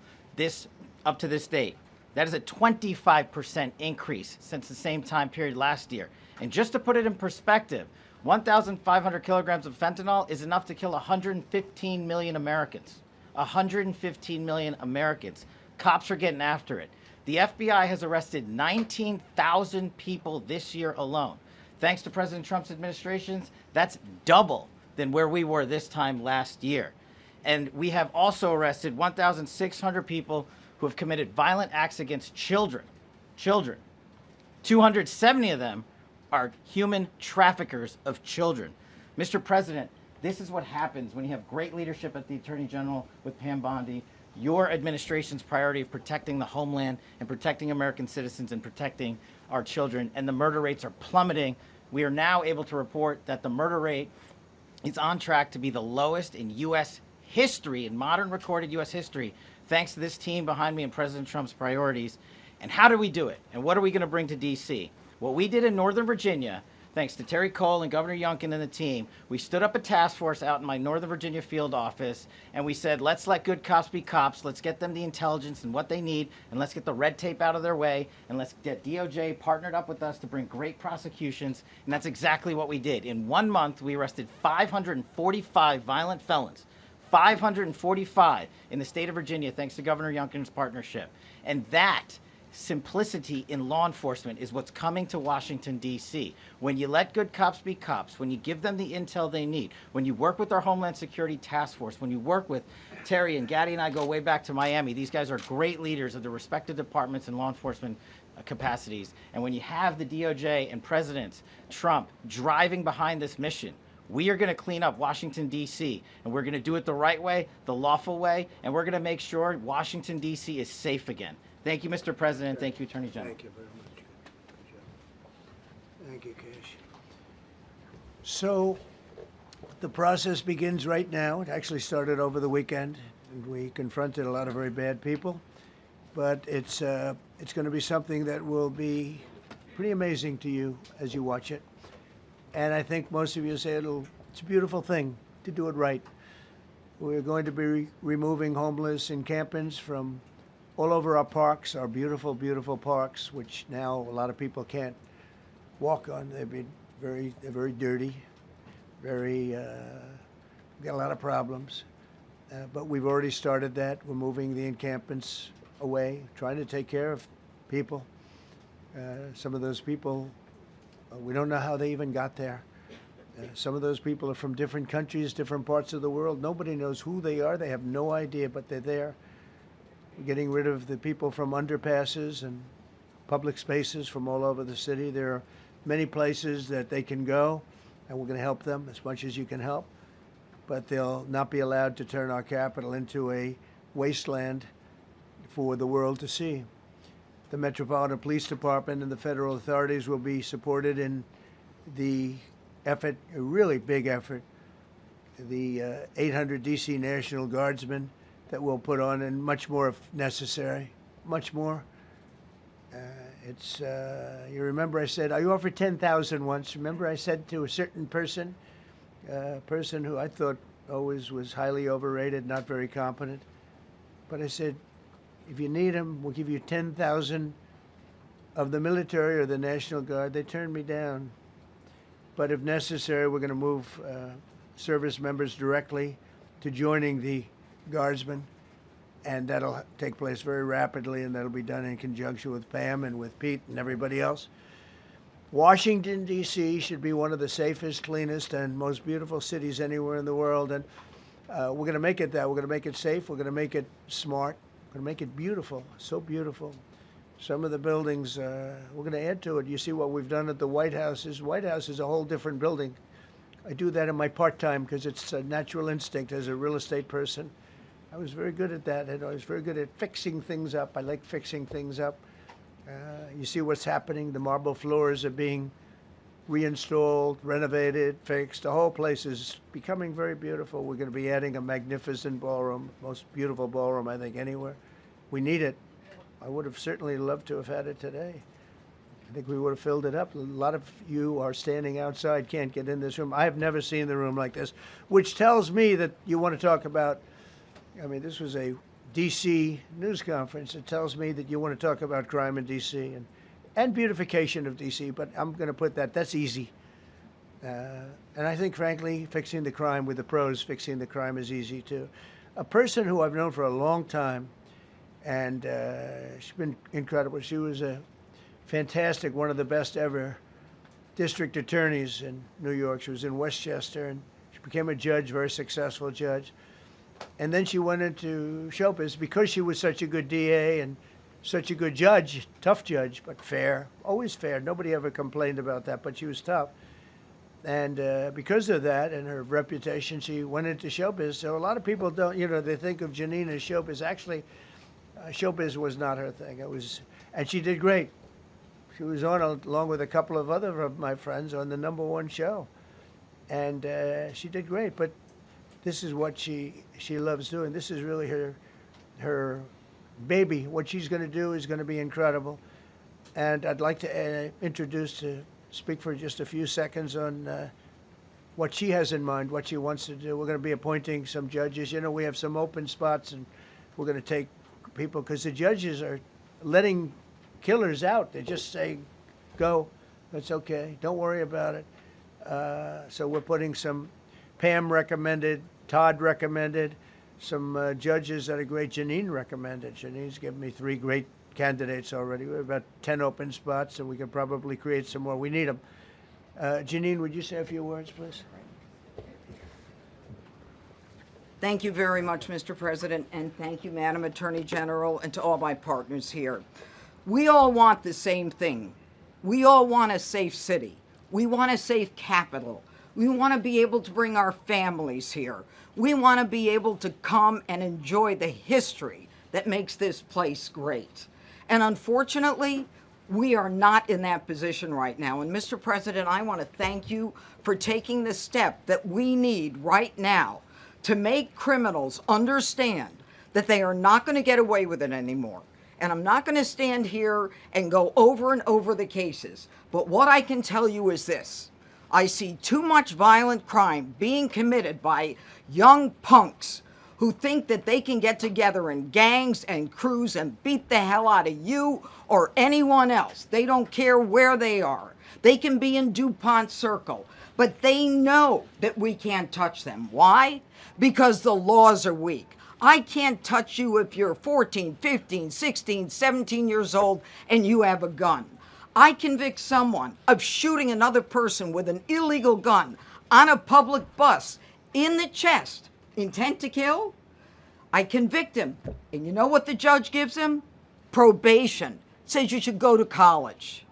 up to this date. That is a 25% increase since the same time period last year. And just to put it in perspective, 1,500 kilograms of fentanyl is enough to kill 115 million Americans. 115 million Americans. Cops are getting after it. The FBI has arrested 19,000 people this year alone. Thanks to President Trump's administrations, that's double than where we were this time last year. And we have also arrested 1,600 people who have committed violent acts against children. 270 of them are human traffickers of children. Mr. President, this is what happens when you have great leadership at the Attorney General with Pam Bondi, your administration's priority of protecting the homeland and protecting American citizens and protecting our children, and the murder rates are plummeting. We are now able to report that the murder rate is on track to be the lowest in U.S. history, in modern recorded U.S. history, thanks to this team behind me and President Trump's priorities. And how do we do it? And what are we going to bring to D.C.? What we did in Northern Virginia, thanks to Terry Cole and Governor Youngkin and the team, we stood up a task force out in my Northern Virginia field office, and we said, let's let good cops be cops, let's get them the intelligence and what they need, and let's get the red tape out of their way, and let's get DOJ partnered up with us to bring great prosecutions, and that's exactly what we did. In 1 month, we arrested 545 violent felons. 545 in the state of Virginia, thanks to Governor Youngkin's partnership. And that simplicity in law enforcement is what's coming to Washington, D.C. When you let good cops be cops, when you give them the intel they need, when you work with our Homeland Security Task Force, when you work with Terry and Gaddy and I go way back to Miami, these guys are great leaders of the respective departments and law enforcement capacities. And when you have the DOJ and President Trump driving behind this mission, we are going to clean up Washington, D.C., and we're going to do it the right way, the lawful way, and we're going to make sure Washington, D.C. is safe again. Thank you, Mr. President. Thank you, Attorney General. Thank you very much. Good job. Thank you, Cash. So the process begins right now. It actually started over the weekend, and we confronted a lot of very bad people. But it's going to be something that will be pretty amazing to you as you watch it. And I think most of you say it's a beautiful thing to do it right. We're going to be removing homeless encampments from all over our parks, our beautiful, beautiful parks, which now a lot of people can't walk on. They're very dirty, we got a lot of problems. But we've already started that. We're moving the encampments away, trying to take care of people. Some of those people, we don't know how they even got there. Some of those people are from different countries, different parts of the world. Nobody knows who they are. They have no idea, but they're there. We're getting rid of the people from underpasses and public spaces from all over the city. There are many places that they can go, and we're going to help them as much as you can help. But they'll not be allowed to turn our capital into a wasteland for the world to see. The Metropolitan Police Department and the federal authorities will be supported in the effort, a really big effort, the 800 DC National Guardsmen that we'll put on, and much more if necessary, much more. You remember I said, I offered 10,000 once. Remember I said to a certain person, a person who I thought always was highly overrated, not very competent, but I said, if you need them, we'll give you 10,000 of the military or the National Guard. They turned me down. But if necessary, we're going to move service members directly to joining the Guardsmen, and that'll take place very rapidly, and that'll be done in conjunction with Pam and with Pete and everybody else. Washington, D.C. should be one of the safest, cleanest, and most beautiful cities anywhere in the world, and we're going to make it that. We're going to make it safe. We're going to make it smart. We're going to make it beautiful, so beautiful. Some of the buildings, we're going to add to it. You see what we've done at the White House. White House is a whole different building. I do that in my part-time because it's a natural instinct as a real estate person. I was very good at that, and I was very good at fixing things up. I like fixing things up. You see what's happening. The marble floors are being reinstalled, renovated, fixed. The whole place is becoming very beautiful. We're going to be adding a magnificent ballroom, most beautiful ballroom, I think, anywhere. We need it. I would have certainly loved to have had it today. I think we would have filled it up. A lot of you are standing outside, can't get in this room. I have never seen the room like this, which tells me that you want to talk about, I mean, this was a D.C. news conference. It tells me that you want to talk about crime in D.C. and beautification of D.C., but I'm going to put that's easy. And I think, frankly, fixing the crime with the pros, fixing the crime is easy, too. A person who I've known for a long time, and she's been incredible. She was a fantastic, one of the best ever district attorneys in New York. She was in Westchester, and she became a judge, very successful judge. And then she went into Showbiz because she was such a good DA and such a good judge, tough judge, but fair, always fair. Nobody ever complained about that, but she was tough. And because of that and her reputation, she went into Showbiz. So a lot of people don't, they think of Janine as Showbiz. Actually, Showbiz was not her thing. And she did great. She was on, along with a couple of other of my friends, on the #1 show. And she did great, but this is what she loves doing. This is really her baby. What she's going to do is going to be incredible. And I'd like to speak for just a few seconds on what she has in mind, what she wants to do. We're going to be appointing some judges. We have some open spots, and we're going to take people, because the judges are letting killers out. They just say, go, that's okay, don't worry about it. So we're putting some, Pam recommended, Todd recommended, some judges that are great. Janine recommended. Janine's given me 3 great candidates already. We have about 10 open spots, and we could probably create some more. We need them. Janine, would you say a few words, please? Thank you very much, Mr. President, and thank you, Madam Attorney General, and to all my partners here. We all want the same thing. We all want a safe city. We want a safe capital. We want to be able to bring our families here. We want to be able to come and enjoy the history that makes this place great. And unfortunately, we are not in that position right now. And Mr. President, I want to thank you for taking the step that we need right now to make criminals understand that they are not going to get away with it anymore. And I'm not going to stand here and go over and over the cases. But what I can tell you is this. I see too much violent crime being committed by young punks who think that they can get together in gangs and crews and beat the hell out of you or anyone else. They don't care where they are. They can be in DuPont Circle, but they know that we can't touch them. Why? Because the laws are weak. I can't touch you if you're 14, 15, 16, 17 years old and you have a gun. I convict someone of shooting another person with an illegal gun on a public bus in the chest, intent to kill. I convict him. And you know what the judge gives him? Probation. Says you should go to college.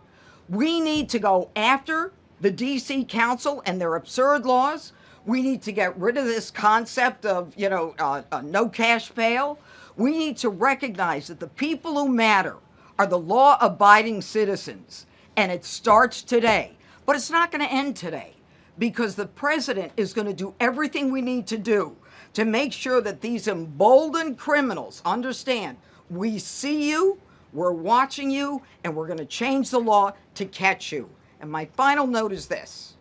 We need to go after the D.C. Council and their absurd laws. We need to get rid of this concept of, no cash bail. We need to recognize that the people who matter are the law-abiding citizens. And it starts today But it's not going to end today, because the president is going to do everything we need to do to make sure that these emboldened criminals understand we see you, we're watching you, and we're going to change the law to catch you. And my final note is this.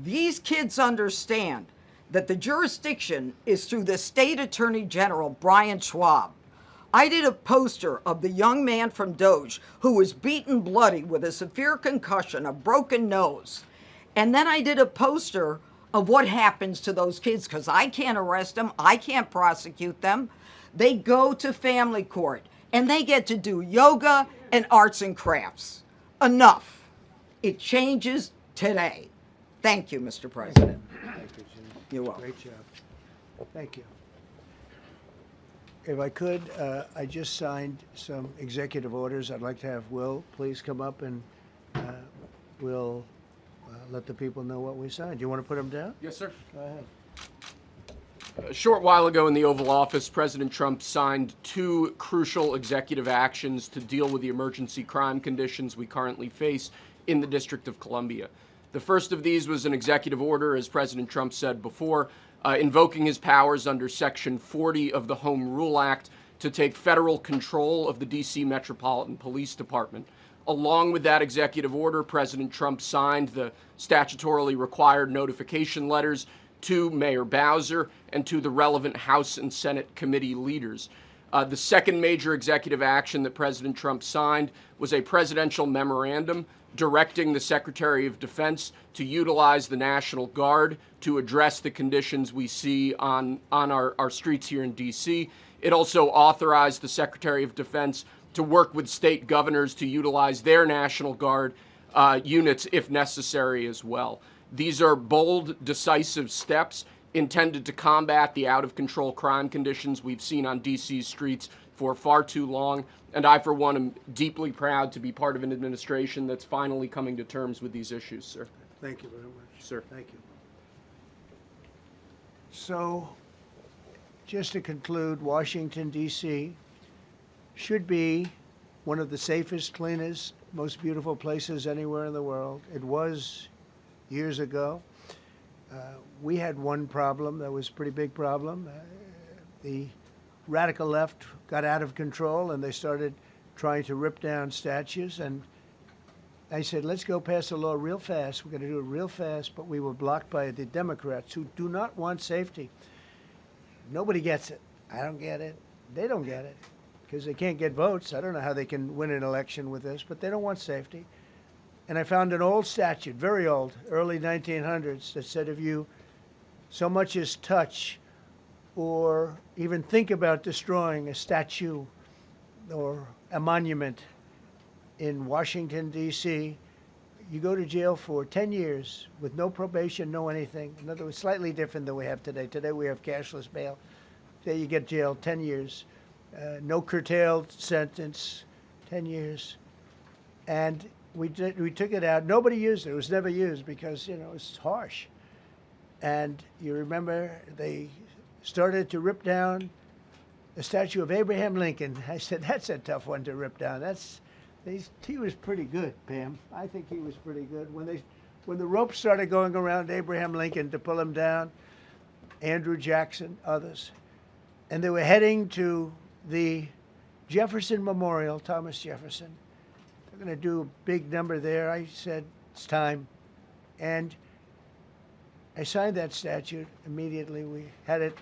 These kids understand that the jurisdiction is through the state attorney general, Brian Schwab. I did a poster of the young man from Doge who was beaten bloody with a severe concussion, a broken nose. And then I did a poster of what happens to those kids, because I can't arrest them, I can't prosecute them. They go to family court and they get to do yoga and arts and crafts. Enough. It changes today. Thank you, Mr. President. Thank you, Jim. You're welcome. Great job. Thank you. If I could, I just signed some executive orders. I'd like to have Will please come up, and we'll let the people know what we signed. Do you want to put them down? Yes, sir. Go ahead. A short while ago in the Oval Office, President Trump signed 2 crucial executive actions to deal with the emergency crime conditions we currently face in the District of Columbia. The first of these was an executive order, as President Trump said before, invoking his powers under Section 40 of the Home Rule Act to take federal control of the D.C. Metropolitan Police Department. Along with that executive order, President Trump signed the statutorily required notification letters to Mayor Bowser and to the relevant House and Senate committee leaders. The second major executive action that President Trump signed was a presidential memorandum directing the Secretary of Defense to utilize the National Guard to address the conditions we see on our streets here in D.C. It also authorized the Secretary of Defense to work with state governors to utilize their National Guard units if necessary as well. These are bold, decisive steps intended to combat the out-of-control crime conditions we've seen on D.C.'s streets for far too long, and I, for one, am deeply proud to be part of an administration that's finally coming to terms with these issues, sir. Thank you very much. Sir. Thank you. So, just to conclude, Washington, D.C. should be one of the safest, cleanest, most beautiful places anywhere in the world. It was years ago. We had one problem that was a pretty big problem. The radical left got out of control and they started trying to rip down statues. And I said, let's go pass a law real fast. We're going to do it real fast, but we were blocked by the Democrats who do not want safety. Nobody gets it. I don't get it. They don't get it because they can't get votes. I don't know how they can win an election with this, but they don't want safety. And I found an old statute, very old, early 1900s, that said if you so much as touch or even think about destroying a statue or a monument in Washington, D.C., you go to jail for 10 years with no probation, no anything. In other words, slightly different than we have today. Today we have cashless bail. Today you get jailed 10 years. No curtailed sentence, 10 years. And we took it out. Nobody used it. It was never used because, you know, it's harsh. And you remember they started to rip down the statue of Abraham Lincoln. I said, that's a tough one to rip down. He was pretty good, Pam. I think he was pretty good. When the ropes started going around Abraham Lincoln to pull him down, Andrew Jackson, others, and they were heading to the Jefferson Memorial, Thomas Jefferson. They're going to do a big number there. I said, it's time. And I signed that statute immediately. We had it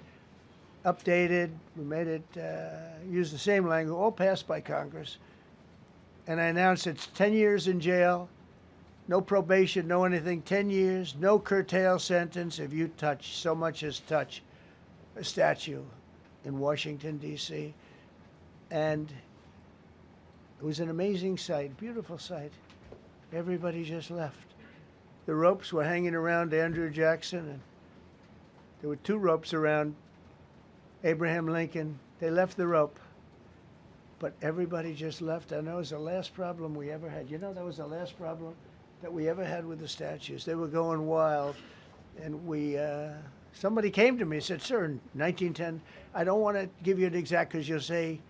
updated. We made it use the same language, all passed by Congress. And I announced it's 10 years in jail, no probation, no anything, 10 years, no curtail sentence if you touch, so much as touch a statue in Washington, D.C. And it was an amazing sight, beautiful sight. Everybody just left. The ropes were hanging around Andrew Jackson, and there were 2 ropes around Abraham Lincoln. They left the rope, but everybody just left. And that was the last problem we ever had. You know, that was the last problem that we ever had with the statues. They were going wild, and somebody came to me and said, sir, in 1910, I don't want to give you an exact because you'll say,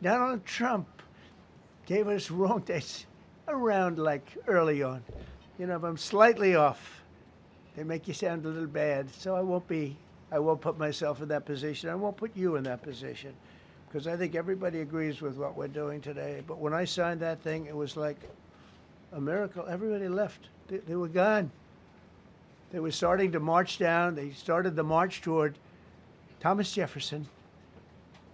Donald Trump gave us wrong dates around like early on. You know, if I'm slightly off, they make you sound a little bad. So I won't put myself in that position. I won't put you in that position, because I think everybody agrees with what we're doing today. But when I signed that thing, it was like a miracle. Everybody left. They were gone. They were starting to march down. They started the march toward Thomas Jefferson.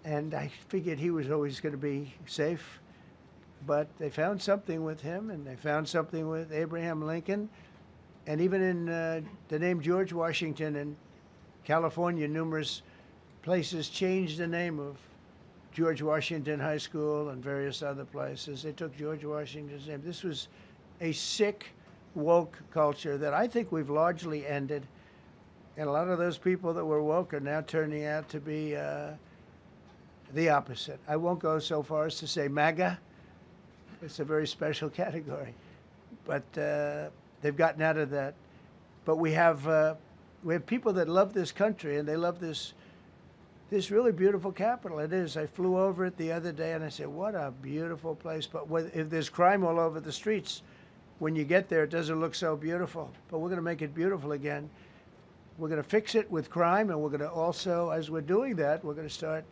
And I figured he was always going to be safe. But they found something with him, and they found something with Abraham Lincoln. And even in the name George Washington in California, numerous places changed the name of George Washington High School and various other places. They took George Washington's name. This was a sick, woke culture that I think we've largely ended. And a lot of those people that were woke are now turning out to be the opposite. I won't go so far as to say MAGA. It's a very special category. But they've gotten out of that. But we have people that love this country, and they love this really beautiful capital. It is. I flew over it the other day, and I said, what a beautiful place. But if there's crime all over the streets, when you get there, it doesn't look so beautiful. But we're going to make it beautiful again. We're going to fix it with crime, and we're going to also, as we're doing that, we're going to start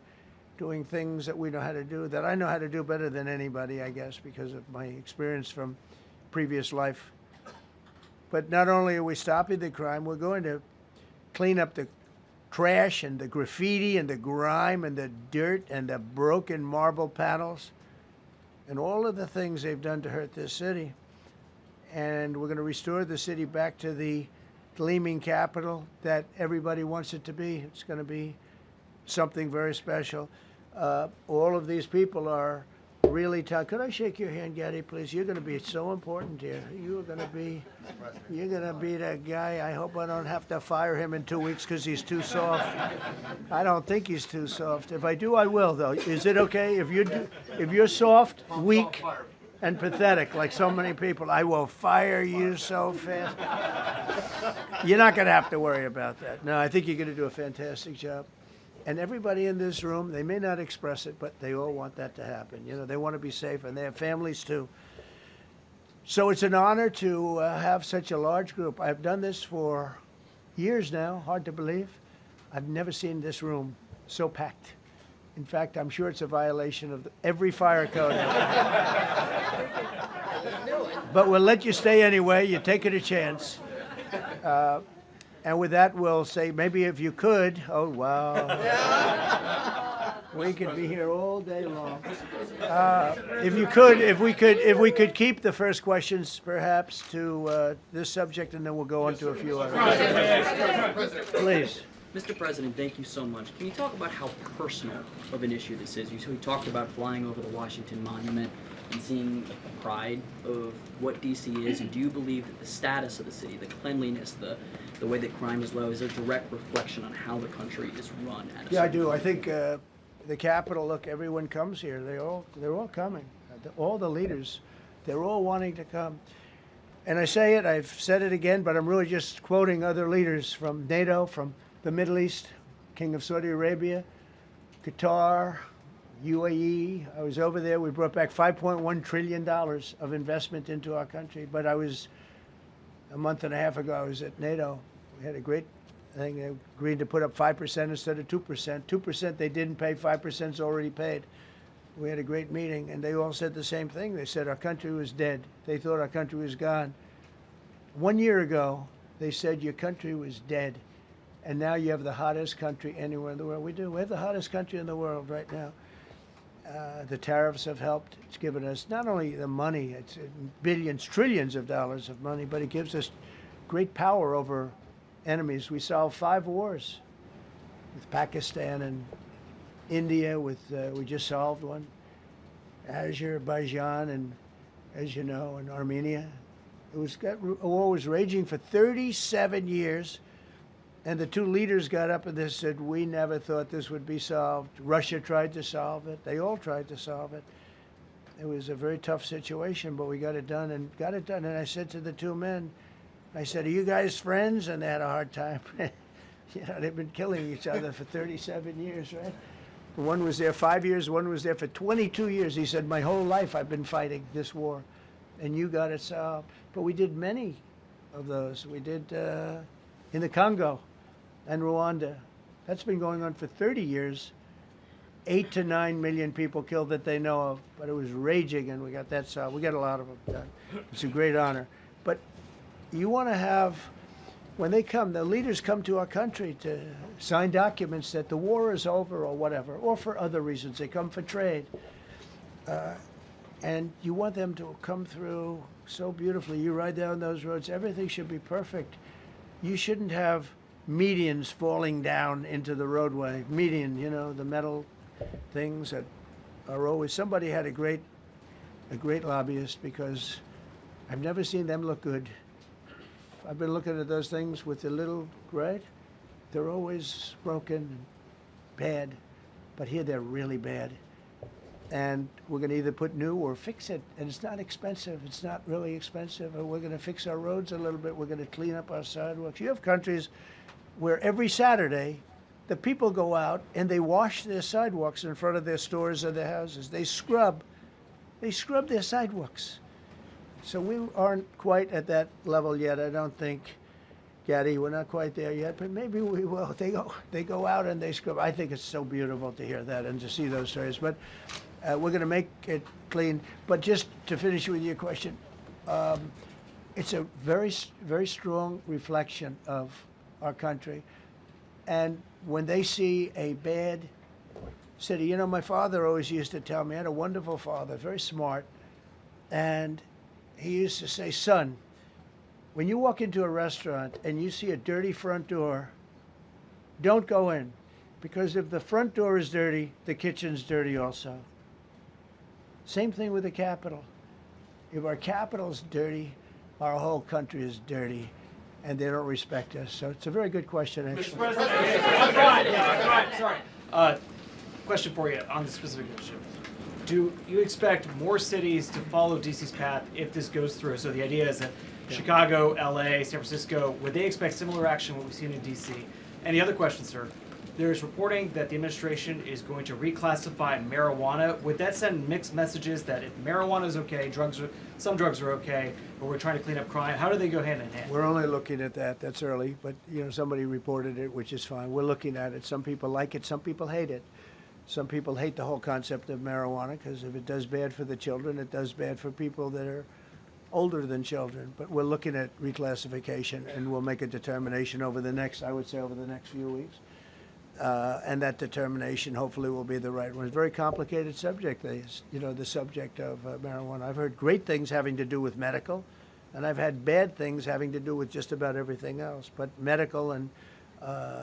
doing things that we know how to do, that I know how to do better than anybody, I guess, because of my experience from previous life. But not only are we stopping the crime, we're going to clean up the trash and the graffiti and the grime and the dirt and the broken marble panels and all of the things they've done to hurt this city. And we're going to restore the city back to the gleaming capital that everybody wants it to be. It's going to be something very special. All of these people are really tough. Could I shake your hand, Gaddy, please? You're going to be so important here. You're going to be that guy. I hope I don't have to fire him in 2 weeks because he's too soft. I don't think he's too soft. If I do, I will, though. Is it okay? If you're soft, weak, and pathetic, like so many people, I will fire you so fast. You're not going to have to worry about that. No, I think you're going to do a fantastic job. And everybody in this room, they may not express it, but they all want that to happen. You know, they want to be safe, and they have families too. So it's an honor to have such a large group. I've done this for years now, hard to believe. I've never seen this room so packed. In fact, I'm sure it's a violation of every fire code. But we'll let you stay anyway. You're taking a chance. And with that, we'll say, maybe if you could, oh, wow. We could be here all day long. If we could keep the first questions, perhaps, to this subject, and then we'll go on to a few others. Please. Mr. President, thank you so much. Can you talk about how personal of an issue this is? You talked about flying over the Washington Monument and seeing the pride of what D.C. is, and do you believe that the status of the city, the cleanliness, the way that crime is low, is a direct reflection on how the country is run? Yeah, I do. I think the Capitol, look, everyone comes here. They're all coming. All the leaders, they're all wanting to come. And I say it, I've said it again, but I'm really just quoting other leaders from NATO, from the Middle East, King of Saudi Arabia, Qatar, UAE. I was over there. We brought back $5.1 trillion of investment into our country. But a month and a half ago, I was at NATO. We had a great thing. They agreed to put up 5% instead of 2%. 2% they didn't pay, 5% is already paid. We had a great meeting, and they all said the same thing. They said our country was dead. They thought our country was gone. 1 year ago, they said your country was dead. And now you have the hottest country anywhere in the world. We do. We have the hottest country in the world right now. The tariffs have helped. It's given us not only the money, it's billions, trillions of dollars of money, but it gives us great power over enemies. We solved 5 wars with Pakistan and India. We just solved one. Azerbaijan and, as you know, and Armenia. A war was raging for 37 years. And the 2 leaders got up and they said, we never thought this would be solved. Russia tried to solve it. They all tried to solve it. It was a very tough situation, but we got it done and got it done. And I said to the 2 men, I said, are you guys friends? And they had a hard time. You know, they've been killing each other for 37 years, right? One was there 5 years, one was there for 22 years. He said, my whole life I've been fighting this war. and you got it solved. But we did many of those. We did in the Congo and Rwanda. That's been going on for 30 years. 8 to 9 million people killed that they know of, but it was raging, and we got that solved. We got a lot of them done. It's a great honor. But you want to have, when they come, the leaders come to our country to sign documents that the war is over or whatever, or for other reasons. They come for trade. And you want them to come through so beautifully. You ride down those roads, everything should be perfect. You shouldn't have medians falling down into the roadway. Median, you know, the metal things that are always, somebody had a great lobbyist, because I've never seen them look good. I've been looking at those things with the little, right? They're always broken and bad, but here they're really bad. And we're going to either put new or fix it, and it's not expensive. It's not really expensive. And we're going to fix our roads a little bit. We're going to clean up our sidewalks. You have countries where every Saturday the people go out and they wash their sidewalks in front of their stores or their houses. They scrub their sidewalks. So we aren't quite at that level yet. I don't think, Gaddy, we're not quite there yet, but maybe we will. They go out and they scrub. I think it's so beautiful to hear that and to see those stories. But we're going to make it clean. But just to finish with your question, it's a very, very strong reflection of our country. And when they see a bad city, you know, my father always used to tell me, I had a wonderful father, very smart, and he used to say, son, when you walk into a restaurant and you see a dirty front door, don't go in, because if the front door is dirty, the kitchen's dirty also. Same thing with the Capitol. If our Capitol's dirty, our whole country is dirty, and they don't respect us. So it's a very good question, actually. Mr. President, sorry. Question for you on the specific issue. Do you expect more cities to follow DC's path if this goes through? So the idea is that Chicago, LA, San Francisco, would they expect similar action to what we've seen in DC? And the other question, sir, there's reporting that the administration is going to reclassify marijuana. Would that send mixed messages that if marijuana is okay, some drugs are okay, but we're trying to clean up crime? How do they go hand in hand? We're only looking at that. That's early, but you know, somebody reported it, which is fine. We're looking at it. Some people like it. Some people hate it. Some people hate the whole concept of marijuana, because if it does bad for the children, it does bad for people that are older than children. But we're looking at reclassification, and we'll make a determination over the next, I would say, over the next few weeks. And that determination hopefully will be the right one. It's a very complicated subject, you know, the subject of marijuana. I've heard great things having to do with medical, and I've had bad things having to do with just about everything else. But medical and,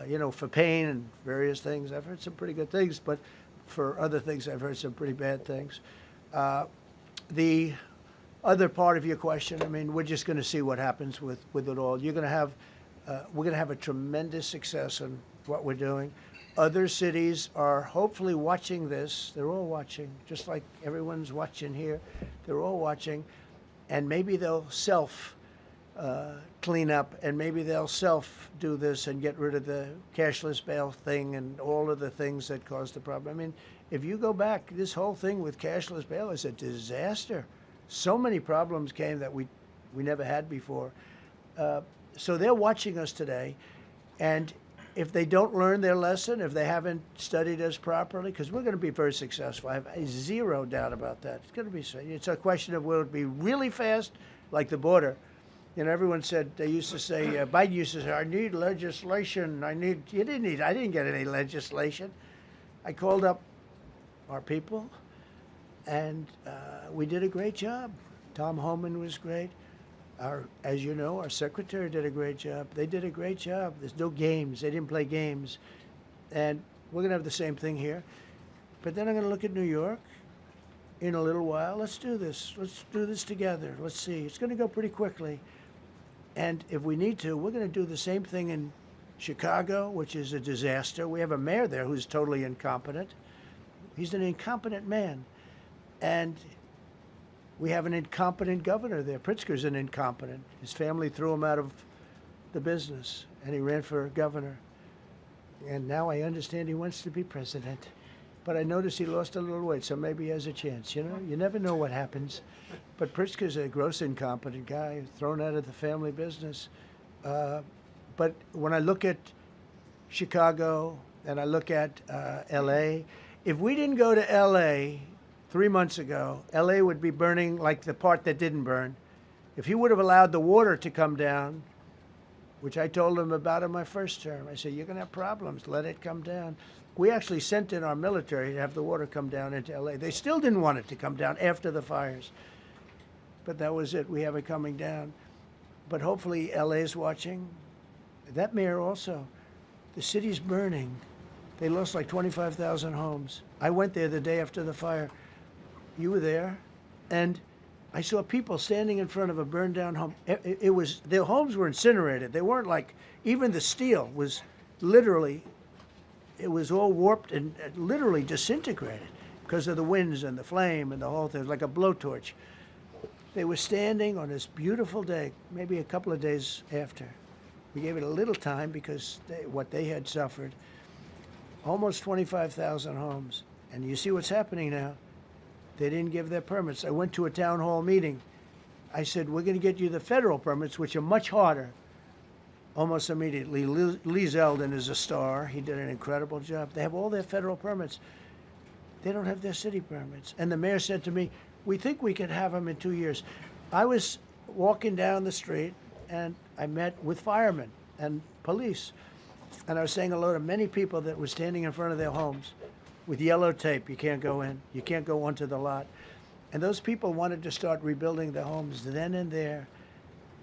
you know, for pain and various things, I've heard some pretty good things, but for other things, I've heard some pretty bad things. The other part of your question, I mean, we're just going to see what happens with it all. You're going to have, we're going to have a tremendous success in what we're doing. Other cities are hopefully watching this. They're all watching, just like everyone's watching here. They're all watching, and maybe they'll clean up, and maybe they'll do this and get rid of the cashless bail thing and all of the things that caused the problem. I mean, if you go back, this whole thing with cashless bail is a disaster. So many problems came that we never had before. So they're watching us today, and if they don't learn their lesson, if they haven't studied us properly, because we're going to be very successful. I have zero doubt about that. It's going to be. It's a question of will it be really fast, like the border. You know, everyone said, they used to say, Biden used to say, I need legislation. I didn't get any legislation. I called up our people, and we did a great job. Tom Homan was great. As you know, our secretary did a great job. They did a great job. There's no games. They didn't play games. And we're going to have the same thing here. But then I'm going to look at New York in a little while. Let's do this. Let's do this together. Let's see. It's going to go pretty quickly. And if we need to, we're going to do the same thing in Chicago, which is a disaster. We have a mayor there who's totally incompetent. He's an incompetent man. And we have an incompetent governor there. Pritzker's an incompetent. His family threw him out of the business, and he ran for governor. And now I understand he wants to be president. but I noticed he lost a little weight, so maybe he has a chance. You know, you never know what happens. But Pritzker's a gross incompetent guy, thrown out of the family business. But when I look at Chicago and I look at L.A., if we didn't go to L.A. 3 months ago, L.A. would be burning like the part that didn't burn. If he would have allowed the water to come down, which I told him about in my first term, I said, you're going to have problems. Let it come down. We actually sent in our military to have the water come down into L.A. They still didn't want it to come down after the fires. But that was it. We have it coming down. But hopefully L.A. is watching. That mayor also. The city's burning. They lost like 25,000 homes. I went there the day after the fire. You were there. And I saw people standing in front of a burned down home. It was, their homes were incinerated. They weren't like, even the steel was literally, it was all warped and literally disintegrated because of the winds and the flame and the whole thing. It was like a blowtorch. They were standing on this beautiful day, maybe a couple of days after. We gave it a little time because what they had suffered. Almost 25,000 homes. And you see what's happening now. They didn't give their permits. I went to a town hall meeting. I said, we're going to get you the federal permits, which are much harder. Almost immediately, Lee Zeldin is a star. He did an incredible job. They have all their federal permits. They don't have their city permits. And the mayor said to me, we think we could have them in 2 years. I was walking down the street, and I met with firemen and police. And I was saying hello to many people that were standing in front of their homes with yellow tape. You can't go in. You can't go onto the lot. And those people wanted to start rebuilding their homes then and there.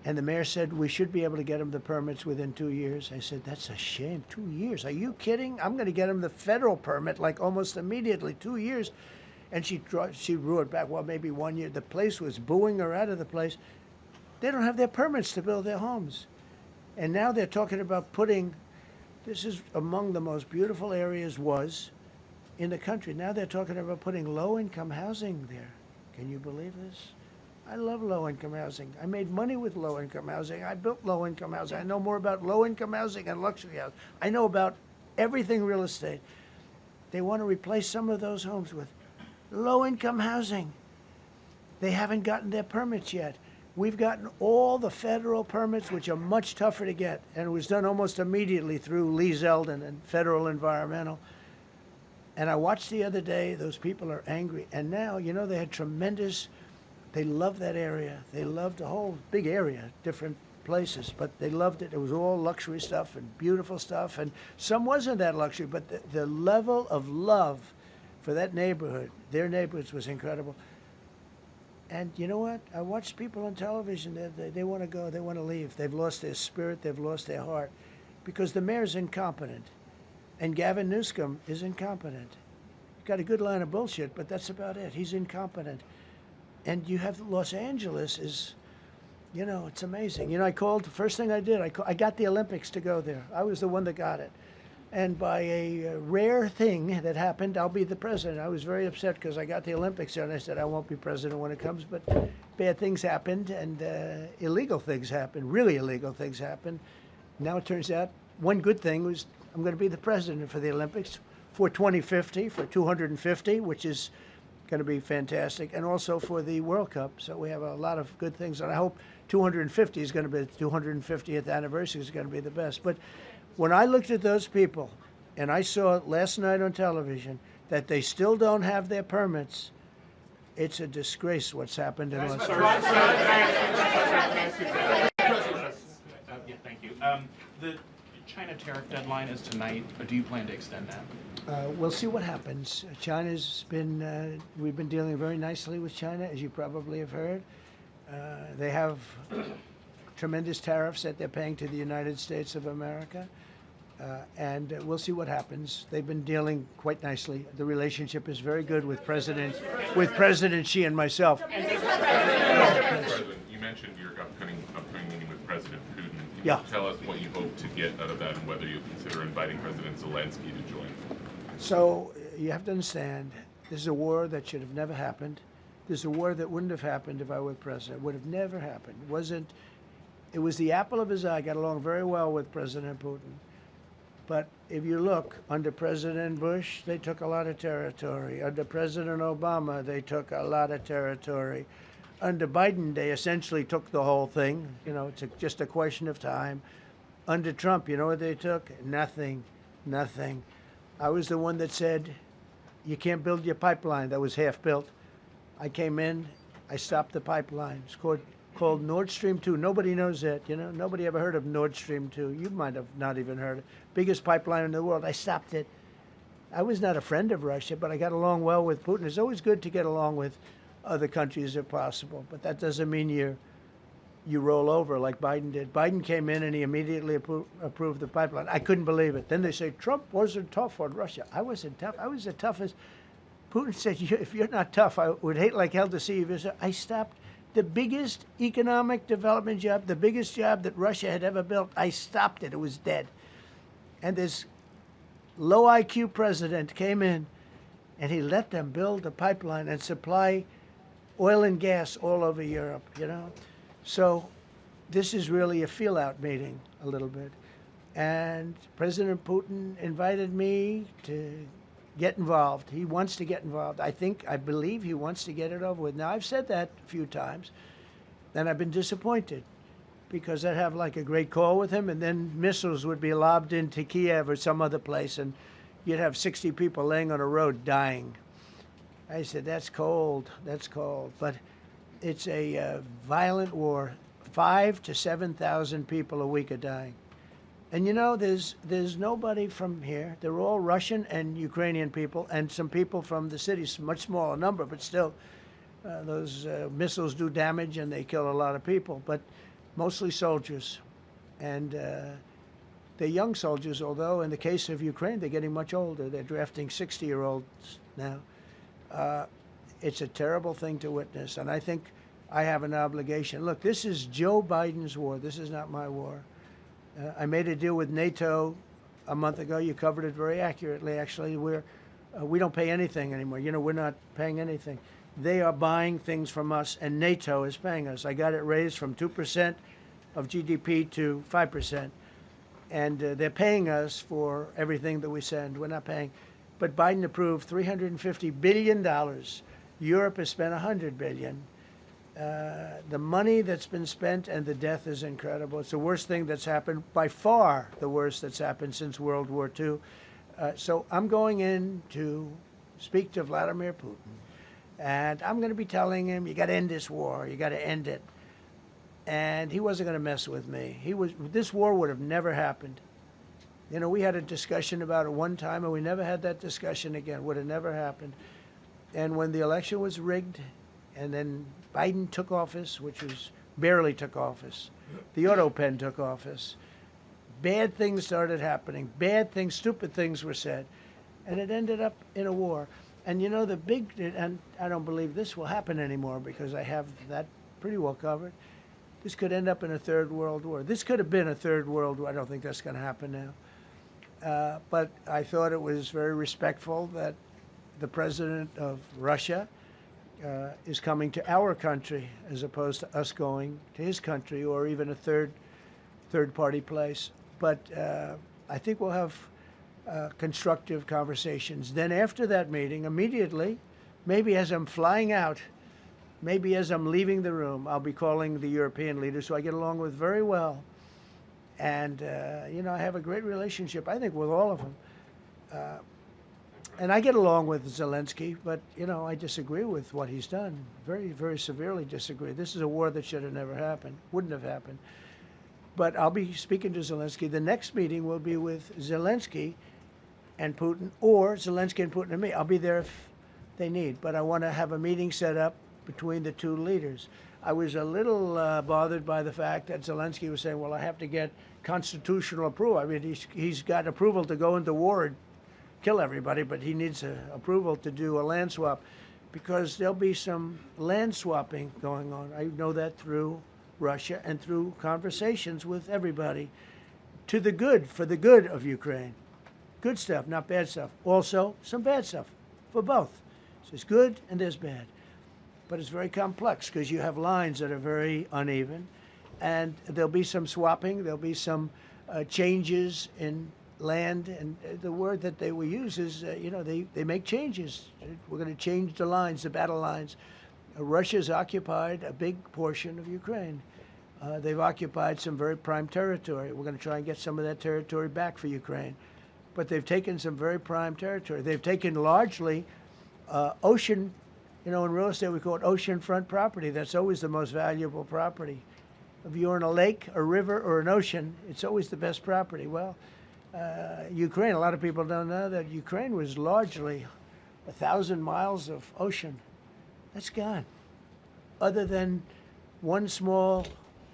And the mayor said, we should be able to get them the permits within 2 years. I said, that's a shame. 2 years? Are you kidding? I'm going to get them the federal permit like almost immediately. 2 years. And she drew it back. Well, maybe 1 year. The place was booing her out of the place. They don't have their permits to build their homes. And now they're talking about putting, this is among the most beautiful areas was in the country. Now they're talking about putting low-income housing there. Can you believe this? I love low-income housing. I made money with low-income housing. I built low-income housing. I know more about low-income housing and luxury housing. I know about everything real estate. They want to replace some of those homes with low-income housing. They haven't gotten their permits yet. We've gotten all the federal permits, which are much tougher to get, and it was done almost immediately through Lee Zeldin and Federal Environmental. And I watched the other day, those people are angry. And now, you know, they had tremendous, they loved that area. They loved the whole big area, different places, but they loved it. It was all luxury stuff and beautiful stuff, and some wasn't that luxury, but the level of love for that neighborhood, their neighborhoods, was incredible. And you know what? I watch people on television, they want to go, they want to leave. They've lost their spirit, they've lost their heart, because the mayor's incompetent. And Gavin Newsom is incompetent. Got a good line of bullshit, but that's about it. He's incompetent. And you have Los Angeles is, you know, it's amazing. You know, I called, the first thing I did, I got the Olympics to go there. I was the one that got it. And by a rare thing that happened, I'll be the president. I was very upset because I got the Olympics there, and I said, I won't be president when it comes. But bad things happened, and illegal things happened, really illegal things happened. Now it turns out one good thing was I'm going to be the president for the Olympics for 2050, for 250, which is going to be fantastic, and also for the World Cup. So we have a lot of good things, and I hope 250 is going to be, the 250th anniversary is going to be the best. But when I looked at those people, and I saw last night on television that they still don't have their permits, it's a disgrace what's happened in Los Angeles. Yeah, thank you. The China tariff deadline is tonight. Do you plan to extend that? We'll see what happens. China's been, we've been dealing very nicely with China, as you probably have heard. They have tremendous tariffs that they're paying to the United States of America. And we'll see what happens. They've been dealing quite nicely. The relationship is very good with President Xi and myself. President, you mentioned your upcoming meeting with President Putin. Can Yeah. you tell us what you hope to get out of that and whether you'll consider inviting President Zelensky to join? So you have to understand, this is a war that should have never happened. This is a war that wouldn't have happened if I were president. It would have never happened. It was the apple of his eye. I got along very well with President Putin. But if you look, under President Bush, they took a lot of territory. Under President Obama, they took a lot of territory. Under Biden, they essentially took the whole thing. You know, it's just a question of time. Under Trump, you know what they took? Nothing, nothing. I was the one that said, you can't build your pipeline. That was half built. I came in, I stopped the pipeline. It's called Nord Stream 2. Nobody knows that, you know. Nobody ever heard of Nord Stream 2. You might have not even heard it. Biggest pipeline in the world. I stopped it. I was not a friend of Russia, but I got along well with Putin. It's always good to get along with other countries if possible, but that doesn't mean you roll over like Biden did. Biden came in and he immediately approved the pipeline. I couldn't believe it. Then they say Trump wasn't tough on Russia. I wasn't tough. I was the toughest. Putin said, if you're not tough, I would hate like hell to see you. I stopped the biggest economic development job, the biggest job that Russia had ever built. I stopped it. It was dead. And this low IQ president came in and he let them build a pipeline and supply oil and gas all over Europe, you know. So this is really a feel-out meeting a little bit. And President Putin invited me to get involved. He wants to get involved. I believe he wants to get it over with. Now, I've said that a few times, and I've been disappointed because I'd have like a great call with him, and then missiles would be lobbed into Kiev or some other place, and you'd have 60 people laying on a road dying. I said, that's cold, that's cold. But it's a violent war. 5,000 to 7,000 people a week are dying. And you know, there's nobody from here. They're all Russian and Ukrainian people, and some people from the cities, much smaller number, but still, those missiles do damage and they kill a lot of people, but mostly soldiers. And they're young soldiers, although in the case of Ukraine, they're getting much older. They're drafting 60-year-olds now. It's a terrible thing to witness, and I think I have an obligation. Look, this is Joe Biden's war. This is not my war. I made a deal with NATO a month ago. You covered it very accurately, actually. We don't pay anything anymore. You know, we're not paying anything. They are buying things from us, and NATO is paying us. I got it raised from 2% of GDP to 5%. And they're paying us for everything that we send. We're not paying. But Biden approved $350 billion. Europe has spent $100 billion. The money that's been spent and the death is incredible. It's the worst thing that's happened, by far the worst that's happened since World War II. So I'm going in to speak to Vladimir Putin. And I'm going to be telling him, you got to end this war. You got to end it. And he wasn't going to mess with me. This war would have never happened. You know, we had a discussion about it one time, and we never had that discussion again. Would have never happened. And when the election was rigged, and then Biden took office, which was barely took office, the auto pen took office, bad things started happening. Bad things, stupid things were said. And it ended up in a war. And you know, and I don't believe this will happen anymore because I have that pretty well covered. This could end up in a third world war. This could have been a third world war. I don't think that's going to happen now. But I thought it was very respectful that the president of Russia is coming to our country as opposed to us going to his country or even a third-party place. But I think we'll have constructive conversations. Then after that meeting, immediately, maybe as I'm flying out, maybe as I'm leaving the room, I'll be calling the European leaders who I get along with very well. And, you know, I have a great relationship, I think, with all of them. And I get along with Zelensky, but, you know, I disagree with what he's done. Very, very severely disagree. This is a war that should have never happened, wouldn't have happened. But I'll be speaking to Zelensky. The next meeting will be with Zelensky and Putin, or Zelensky and Putin and me. I'll be there if they need. But I want to have a meeting set up between the two leaders. I was a little bothered by the fact that Zelensky was saying, well, I have to get constitutional approval. I mean, he's got approval to go into war and kill everybody, but he needs approval to do a land swap because there'll be some land swapping going on. I know that through Russia and through conversations with everybody to the good, for the good of Ukraine. Good stuff, not bad stuff. Also, some bad stuff for both. So there's good and there's bad. But it's very complex because you have lines that are very uneven. And there'll be some swapping. There'll be some changes in land, and the word that they will use is, they make changes. We're going to change the lines, the battle lines. Russia's occupied a big portion of Ukraine. They've occupied some very prime territory. We're going to try and get some of that territory back for Ukraine. But they've taken some very prime territory. They've taken largely ocean, in real estate we call it oceanfront property. That's always the most valuable property. If you're in a lake, a river, or an ocean, it's always the best property. Well, Ukraine, a lot of people don't know that Ukraine was largely 1,000 miles of ocean. That's gone. Other than one small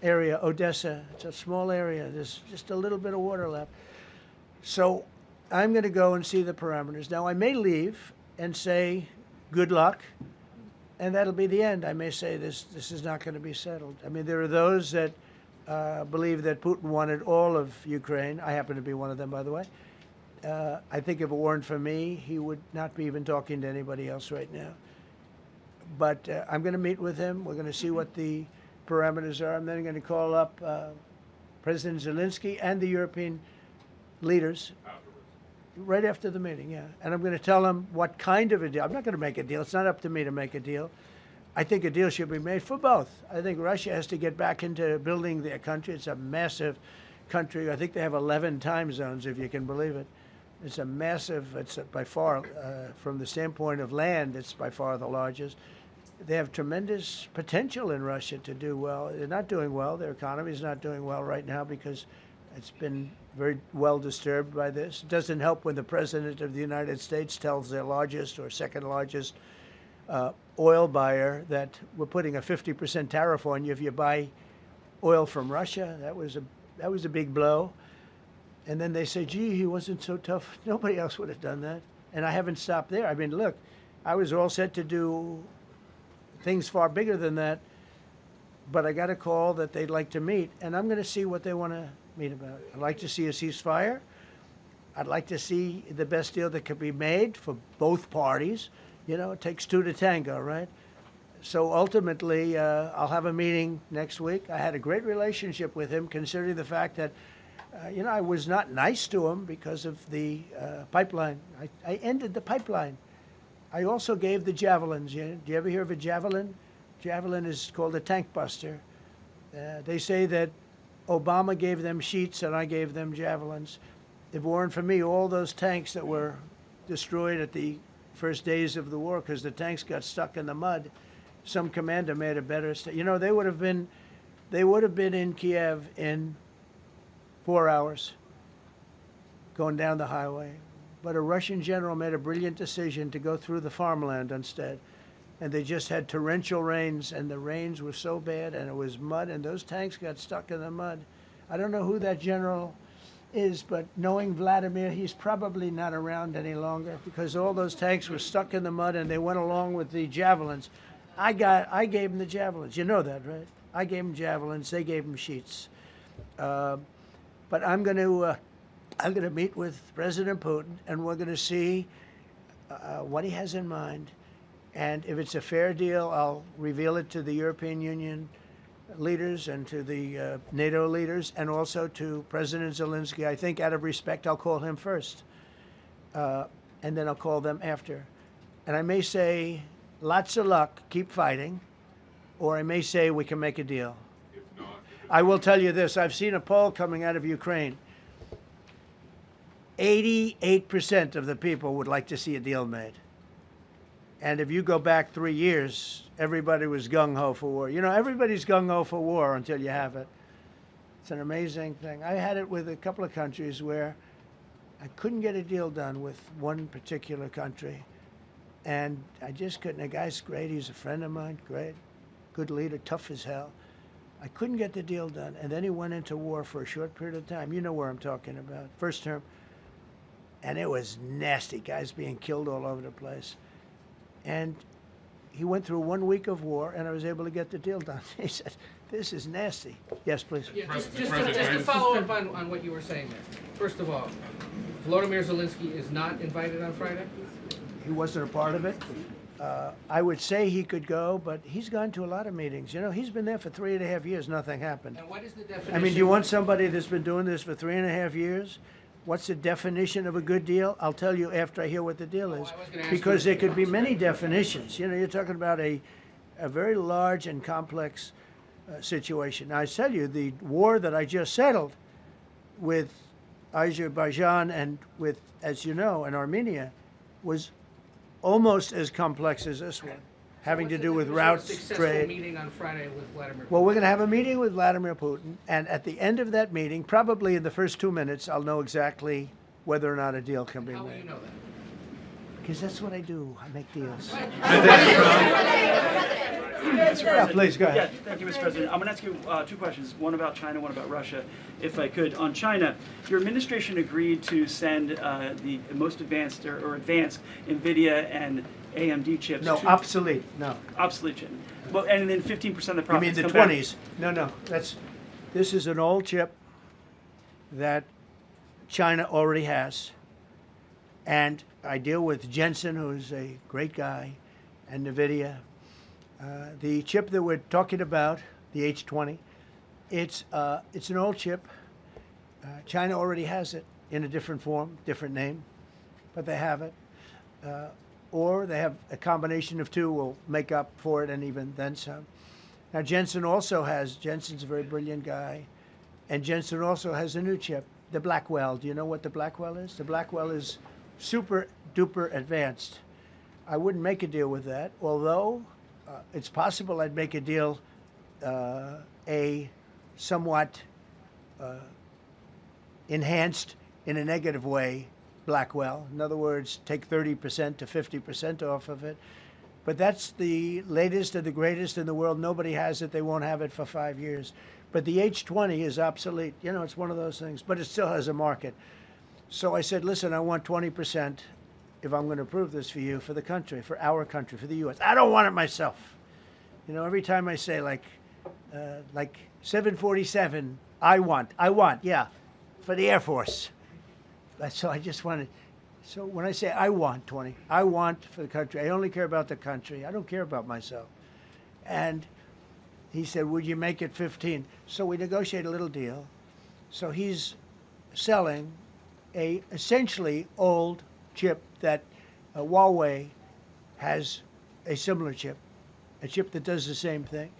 area, Odessa, it's a small area. There's just a little bit of water left. So I'm going to go and see the parameters. Now, I may leave and say, good luck, and that'll be the end. I may say this is not going to be settled. I mean, there are those that believe that Putin wanted all of Ukraine. I happen to be one of them, by the way. I think if it weren't for me, he would not be even talking to anybody else right now. But I'm going to meet with him. We're going to see what the parameters are. I'm then going to call up President Zelensky and the European leaders right after the meeting, yeah. And I'm going to tell them what kind of a deal. I'm not going to make a deal. It's not up to me to make a deal. I think a deal should be made for both. I think Russia has to get back into building their country. It's a massive country. I think they have 11 time zones, if you can believe it. It's a massive, it's by far, from the standpoint of land, it's by far the largest. They have tremendous potential in Russia to do well. They're not doing well. Their economy is not doing well right now because it's been very well disturbed by this. It doesn't help when the President of the United States tells their largest or second largest oil buyer that we're putting a 50% tariff on you if you buy oil from Russia. That was a big blow. And then they say, gee, he wasn't so tough. Nobody else would have done that. And I haven't stopped there. I mean, look, I was all set to do things far bigger than that, but I got a call that they'd like to meet, and I'm going to see what they want to meet about. I'd like to see a ceasefire. I'd like to see the best deal that could be made for both parties. It takes two to tango, right? So ultimately, I'll have a meeting next week. I had a great relationship with him, considering the fact that I was not nice to him because of the pipeline. I ended the pipeline. I also gave the javelins. Do you ever hear of a javelin? Javelin is called a tank buster. They say that Obama gave them sheets and I gave them javelins. If it weren't for me, all those tanks that were destroyed at the first days of the war because the tanks got stuck in the mud, some commander made a better they would have been in Kiev in 4 hours going down the highway. But a Russian general made a brilliant decision to go through the farmland instead. And they just had torrential rains, and the rains were so bad, and it was mud, and those tanks got stuck in the mud. I don't know who that general is, but knowing Vladimir, he's probably not around any longer because all those tanks were stuck in the mud, and they went along with the javelins. I gave them the javelins. You know that, right? I gave them javelins. They gave them sheets. But I'm going to meet with President Putin, and we're going to see what he has in mind. And if it's a fair deal, I'll reveal it to the European Union leaders and to the NATO leaders and also to President Zelensky. I think out of respect, I'll call him first. And then I'll call them after. And I may say, lots of luck, keep fighting. Or I may say, we can make a deal. I will tell you this. I've seen a poll coming out of Ukraine. 88% of the people would like to see a deal made. And if you go back 3 years, everybody was gung-ho for war. Everybody's gung-ho for war until you have it. It's an amazing thing. I had it with a couple of countries where I couldn't get a deal done with one particular country. And I just couldn't. The guy's great. He's a friend of mine. Great. Good leader. Tough as hell. I couldn't get the deal done. And then he went into war for a short period of time. You know where I'm talking about. First term. And it was nasty. Guys being killed all over the place. And he went through 1 week of war, and I was able to get the deal done. He said, this is nasty. Yes, please. Yeah, just to follow up on what you were saying there. First of all, Volodymyr Zelensky is not invited on Friday? He wasn't a part of it. I would say he could go, but he's gone to a lot of meetings. He's been there for 3.5 years. Nothing happened. And what is the definition? I mean, do you want somebody that's been doing this for 3.5 years? What's the definition of a good deal? I'll tell you after I hear what the deal is. gonna ask Because you- there could be many definitions. You know, you're talking about a very large and complex situation. Now, I tell you, the war that I just settled with Azerbaijan and with, as you know, and Armenia was almost as complex as this one, having to do with routes, Successful trade. meeting on Friday with Vladimir Putin. Well, we're going to have a meeting with Vladimir Putin, and at the end of that meeting, probably in the first 2 minutes, I'll know exactly whether or not a deal can be How will made. you know that? Because that's what I do. I make deals. Mr. Yeah, please, go ahead. Yeah, thank you, Mr. President. I'm going to ask you two questions, one about China, one about Russia, if I could. On China, your administration agreed to send the most advanced or advanced NVIDIA and AMD chips. No, to, obsolete. No. Obsolete chip. Well, and then 15% of the You profits mean the come back. 20s? No. This is an old chip that China already has. And I deal with Jensen, who's a great guy, and NVIDIA. The chip that we're talking about, the H20, it's an old chip. China already has it in a different form, different name, but they have it. Or they have a combination of two will make up for it and even then some. Now Jensen's a very brilliant guy, and Jensen also has a new chip, the Blackwell. Do you know what the Blackwell is? The Blackwell is super duper advanced. I wouldn't make a deal with that, although it's possible I'd make a deal, a somewhat enhanced in a negative way Blackwell. In other words, take 30% to 50% off of it. But that's the latest and the greatest in the world. Nobody has it. They won't have it for 5 years. But the H20 is obsolete. You know, it's one of those things. But it still has a market. So I said, listen, I want 20% if I'm going to approve this for you, for the country, for our country, for the U.S. I don't want it myself. You know, every time I say like 747, I want, yeah, for the Air Force. So I just wanted, so when I say I want 20, I want for the country. I only care about the country. I don't care about myself. And he said, would you make it 15? So we negotiate a little deal. So he's selling a essentially old chip that Huawei has a similar chip, a chip that does the same thing.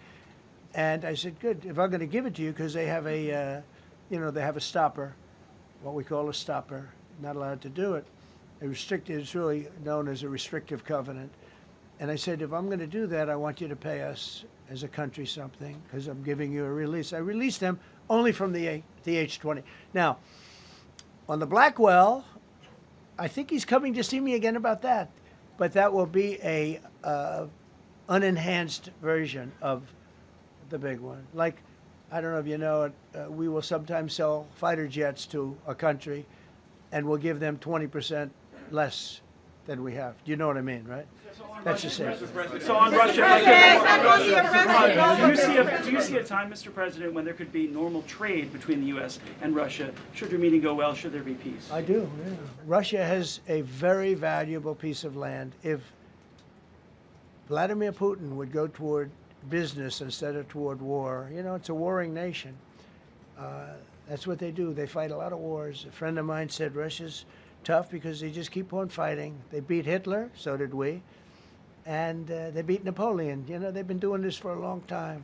And I said, good, if I'm going to give it to you, because they have a, they have a stopper, what we call a stopper, not allowed to do it. It's really known as a restrictive covenant. And I said, if I'm going to do that, I want you to pay us as a country something, because I'm giving you a release. I released them only from the H20. Now, on the Blackwell, I think he's coming to see me again about that. But that will be a unenhanced version of the big one. Like, I don't know if you know it, we will sometimes sell fighter jets to a country, and we'll give them 20% less than we have. Do you know what I mean, right? That's the same. So on Russia, do you see a time, Mr. President, when there could be normal trade between the U.S. and Russia? Should your meeting go well, should there be peace? I do, yeah. Russia has a very valuable piece of land. If Vladimir Putin would go toward business instead of toward war, you know, it's a warring nation. That's what they do. They fight a lot of wars. A friend of mine said Russia's tough because they just keep on fighting. They beat Hitler, so did we. And they beat Napoleon. You know, they've been doing this for a long time.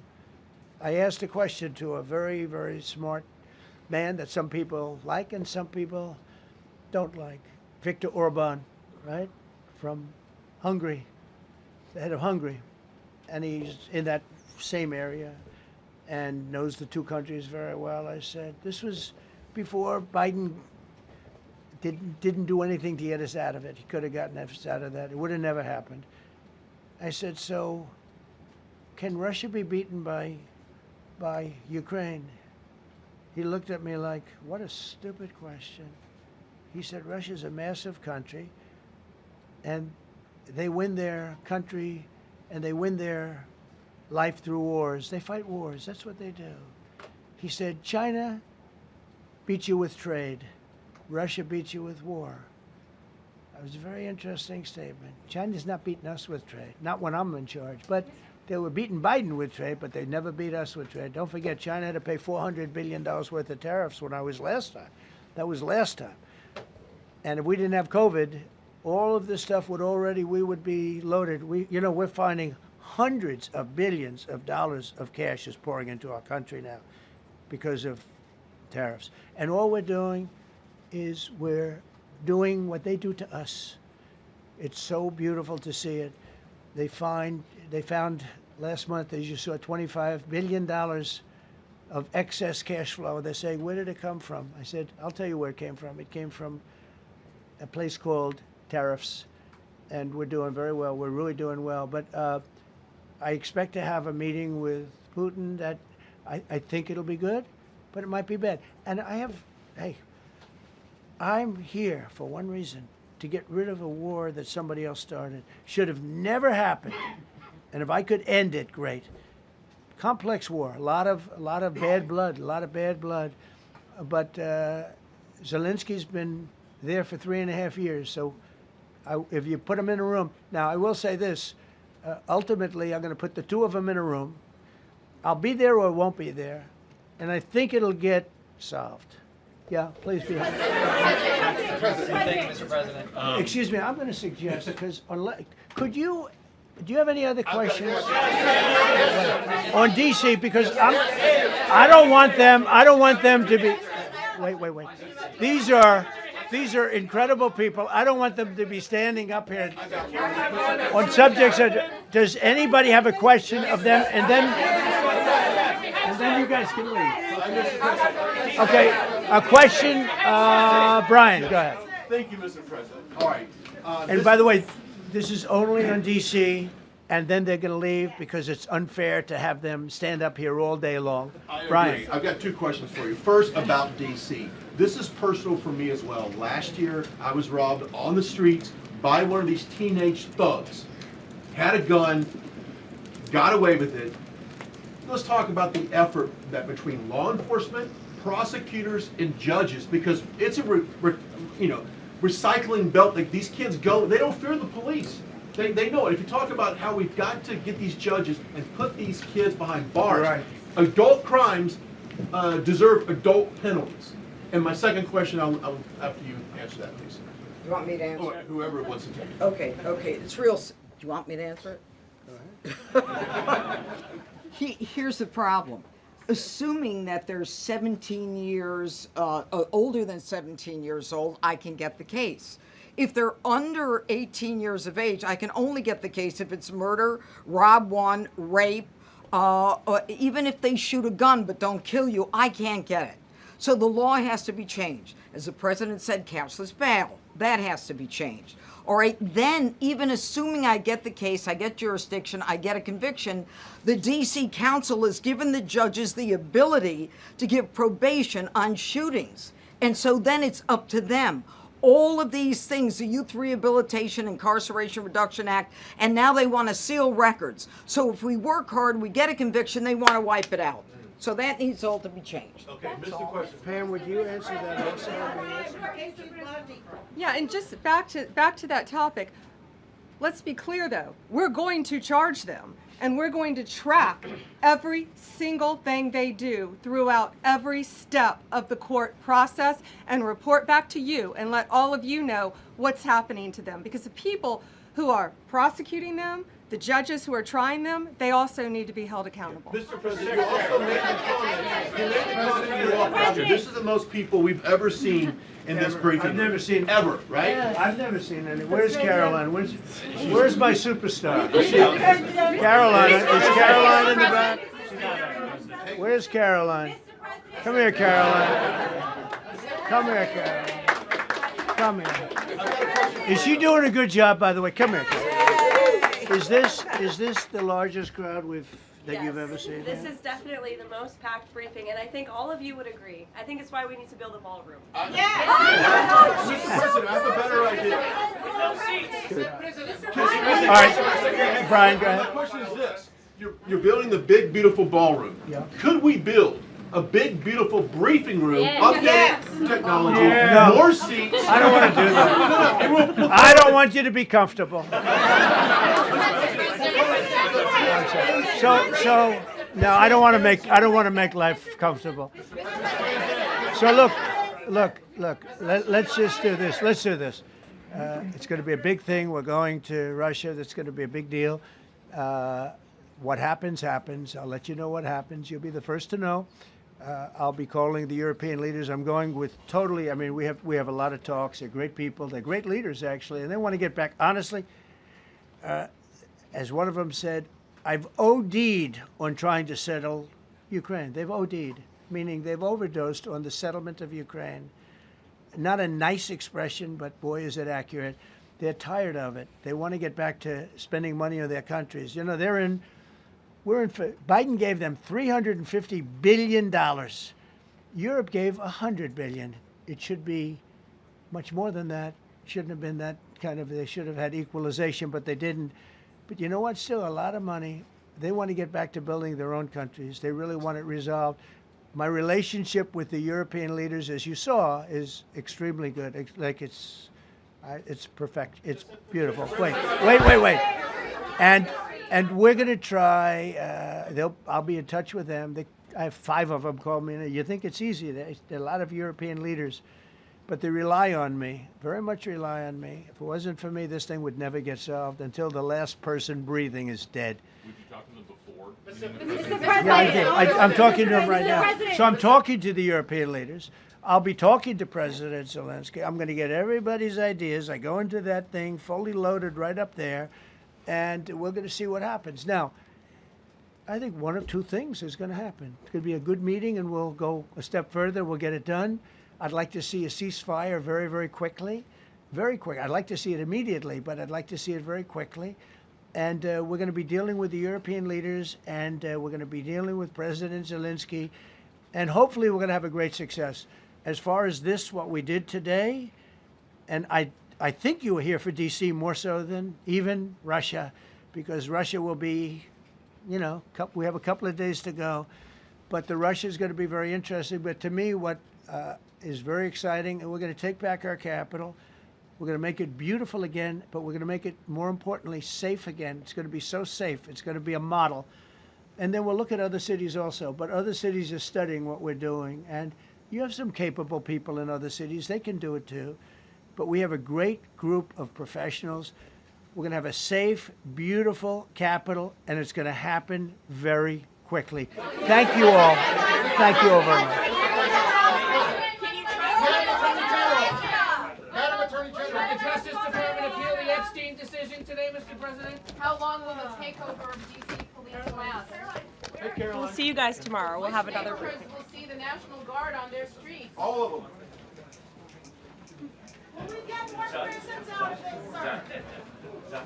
I asked a question to a very, very smart man that some people like and some people don't like. Viktor Orban, right? From Hungary, the head of Hungary. And he's in that same area and knows the two countries very well. I said, this was before Biden didn't do anything to get us out of it. He could have gotten us out of that. It would have never happened. I said, so can Russia be beaten by Ukraine? He looked at me like, what a stupid question. He said, Russia's a massive country, and they win their country and they win their life through wars. They fight wars. That's what they do. He said, China beats you with trade. Russia beats you with war. That was a very interesting statement. China's not beating us with trade, not when I'm in charge. But they were beating Biden with trade, but they never beat us with trade. Don't forget, China had to pay $400 billion worth of tariffs when I was last time. That was last time. And if we didn't have COVID, all of this stuff we would be loaded. We're finding hundreds of billions of dollars of cash is pouring into our country now because of tariffs. And all we're doing is we're doing what they do to us. It's so beautiful to see it. They found last month, as you saw, $25 billion of excess cash flow. They're saying, where did it come from? I said, I'll tell you where it came from. It came from a place called tariffs, and we're doing very well. We're really doing well. But I expect to have a meeting with Putin that I think it'll be good, but it might be bad. And I'm here for one reason, to get rid of a war that somebody else started. Should have never happened. And if I could end it, great. Complex war, a lot of bad blood, But Zelensky's been there for 3.5 years. So if you put him in a room, now I will say this, ultimately I'm going to put the two of them in a room. I'll be there or I won't be there. And I think it'll get solved. Yeah, please be happy. Thank you, Mr. President. Excuse me, I'm going to suggest, because do you have any other questions on DC? Because I don't want them to be. Wait. These are incredible people. I don't want them to be standing up here on subjects. Does anybody have a question of them? And then you guys can leave. Okay, a question, Brian, go ahead. Thank you, Mr. President. All right. And by the way, this is only on DC, and then they're going to leave because it's unfair to have them stand up here all day long. Brian. I've got two questions for you. First, about DC. This is personal for me as well. Last year, I was robbed on the streets by one of these teenage thugs. Had a gun, got away with it. Let's talk about the effort that between law enforcement, prosecutors, and judges, because it's a recycling belt. Like, these kids go, they don't fear the police. They know it. If you talk about how we've got to get these judges and put these kids behind bars, right. Adult crimes deserve adult penalties. And my second question, I'll after you answer that, please. You want me to answer it? Whoever wants to take it. Okay. It's real. Do you want me to answer it? Go ahead. Here's the problem. Assuming that they're 17 years, older than 17 years old, I can get the case. If they're under 18 years of age, I can only get the case if it's murder, rob one, rape, even if they shoot a gun but don't kill you, I can't get it. So the law has to be changed. As the president said, cashless bail. That has to be changed. All right, then even assuming I get the case, I get jurisdiction, I get a conviction, the DC Council has given the judges the ability to give probation on shootings. And so then it's up to them. All of these things, the Youth Rehabilitation Incarceration Reduction Act, and now they want to seal records. So if we work hard, we get a conviction, they want to wipe it out. So that needs all to be changed. Okay, Mr. Question. Pam, would you answer that also? Yeah, and just back to that topic, let's be clear though, we're going to charge them and we're going to track every single thing they do throughout every step of the court process and report back to you and let all of you know what's happening to them, because the people who are prosecuting them, the judges who are trying them, they also need to be held accountable. Mr. President, you also made the comment. This is the most people we've ever seen in this briefing. I've never seen ever, right? Yeah. I've never seen any. Where's Caroline? Where's my superstar? Caroline. Is Caroline in the back? Where's Caroline? Come here, Caroline. Come here, Caroline. Come here. Is she doing a good job, by the way? Come here, Caroline. Is this the largest crowd that you've ever seen? This is definitely the most packed briefing, and I think all of you would agree. I think it's why we need to build a ballroom. Mr. President, I have a better idea. All right, Brian, go ahead. My question is this. You're building the big, beautiful ballroom. Yeah. Could we build a big, beautiful briefing room, updated technology, more seats? I don't want to do that. I don't want you to be comfortable. So no, I don't want to make life comfortable. So look, look. Let's just do this. Let's do this. It's going to be a big thing. We're going to Russia. That's going to be a big deal. What happens, happens. I'll let you know what happens. You'll be the first to know. I'll be calling the European leaders. I'm going with totally. I mean, we have a lot of talks. They're great people. They're great leaders, actually, and they want to get back. Honestly, as one of them said, I've OD'd on trying to settle Ukraine. They've OD'd, meaning they've overdosed on the settlement of Ukraine. Not a nice expression, but boy, is it accurate. They're tired of it. They want to get back to spending money on their countries. You know, Biden gave them $350 billion. Europe gave $100 billion. It should be much more than that. Shouldn't have been that kind of, they should have had equalization, but they didn't. But you know what? Still a lot of money. They want to get back to building their own countries. They really want it resolved. My relationship with the European leaders, as you saw, is extremely good. Like it's perfect. It's beautiful. Wait. And we're going to try. I'll be in touch with them. I have 5 of them call me. You think it's easy? There are a lot of European leaders, but they rely on me. Very much rely on me. If it wasn't for me, this thing would never get solved until the last person breathing is dead. Would you talk to them before? Mr. President. Yeah, I did. I'm talking to them right Mr. now. President. So I'm talking to the European leaders. I'll be talking to President Zelensky. I'm going to get everybody's ideas. I go into that thing fully loaded right up there, and we're going to see what happens. Now, I think one of 2 things is going to happen. It's going to be a good meeting, and we'll go a step further. We'll get it done. I'd like to see a ceasefire very, very quickly. Very quick. I'd like to see it immediately, but I'd like to see it very quickly. And we're going to be dealing with the European leaders, and we're going to be dealing with President Zelensky, and hopefully we're going to have a great success. As far as this, what we did today, and I think you were here for D.C. more so than even Russia, because Russia will be, you know, we have a couple of days to go, but the Russia is going to be very interesting. But to me, what is very exciting, and we're going to take back our capital. We're going to make it beautiful again, but we're going to make it, more importantly, safe again. It's going to be so safe. It's going to be a model. And then we'll look at other cities also. But other cities are studying what we're doing. And you have some capable people in other cities. They can do it too. But we have a great group of professionals. We're going to have a safe, beautiful capital, and it's going to happen very quickly. Thank you all. Thank you all very much. Will the Justice Department appeal the Epstein decision today, Mr. President? How long will the takeover of DC police last? We'll see you guys tomorrow. We'll have another briefing. We'll see the National Guard on their streets. All of them. Will we get more prisons out of this, sir?